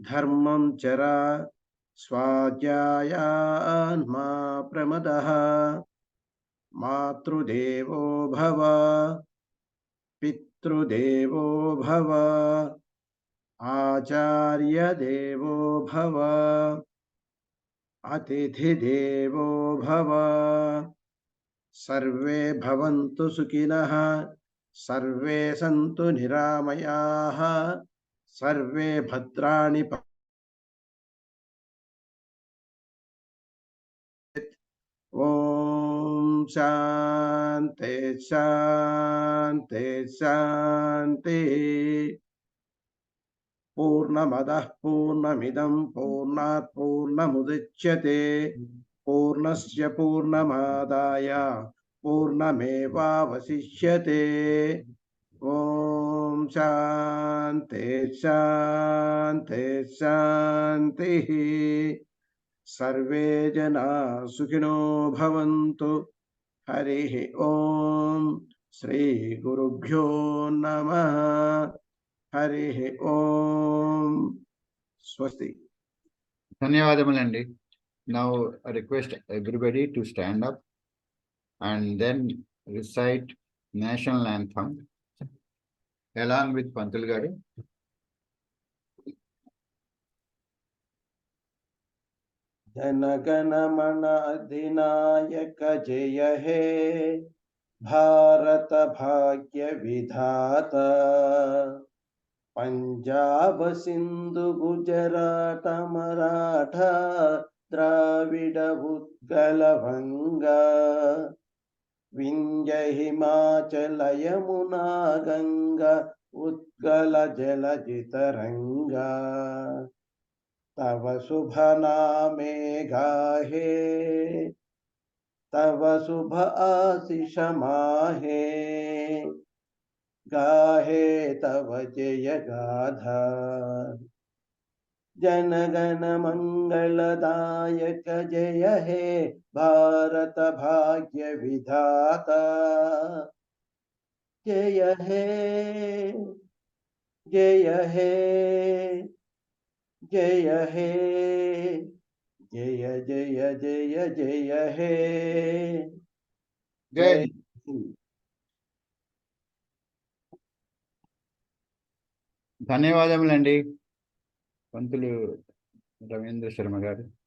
Dharmam Chara Swadhyaya Pramadaha Matrudevo Bhava Pitrudevo Bhava Acharya Devo Bhava Atithi Devo Bhava Sarve Bhavantu Sukinaha Sarve Santu Niramayaha Sarve Bhadrani Om Shanti Shanti Shanti Purnamadah Purnamidam Purnat Purnamudichyate Purnasya Purnamadaya Purnameva Vasishyate Om Shanti Shanti Shanti. Survey జనా సుఖినో భవంతు. హరి ఓం. శ్రీ గురుభ్యో నమః. హరి ఓం. స్వస్తి. ధన్యవాదములండి. Now I request everybody to stand up and then recite national anthem along with Pantul garu. జనగణ మన అధినాయక జయ హే భారత భాగ్య విధాత. పంజాబ సింధు గుజరాట మరాఠా ద్రావిడ ఉత్కల వంగా. వింధ్య హిమాచల యమునా గంగా ఉత్కల జలధి తరంగా. तव शुभ नामे गाहे तव शुभ आशीष माहे. गाहे तव जय गाथा. जन गण मंगलदायक जय हे भारत भाग्य विधाता. जय हे जय हे जय हे जय जय जय जय हे. Jai. ధన్యవాదములండి పంతులు రవీంద్ర శర్మ గారు.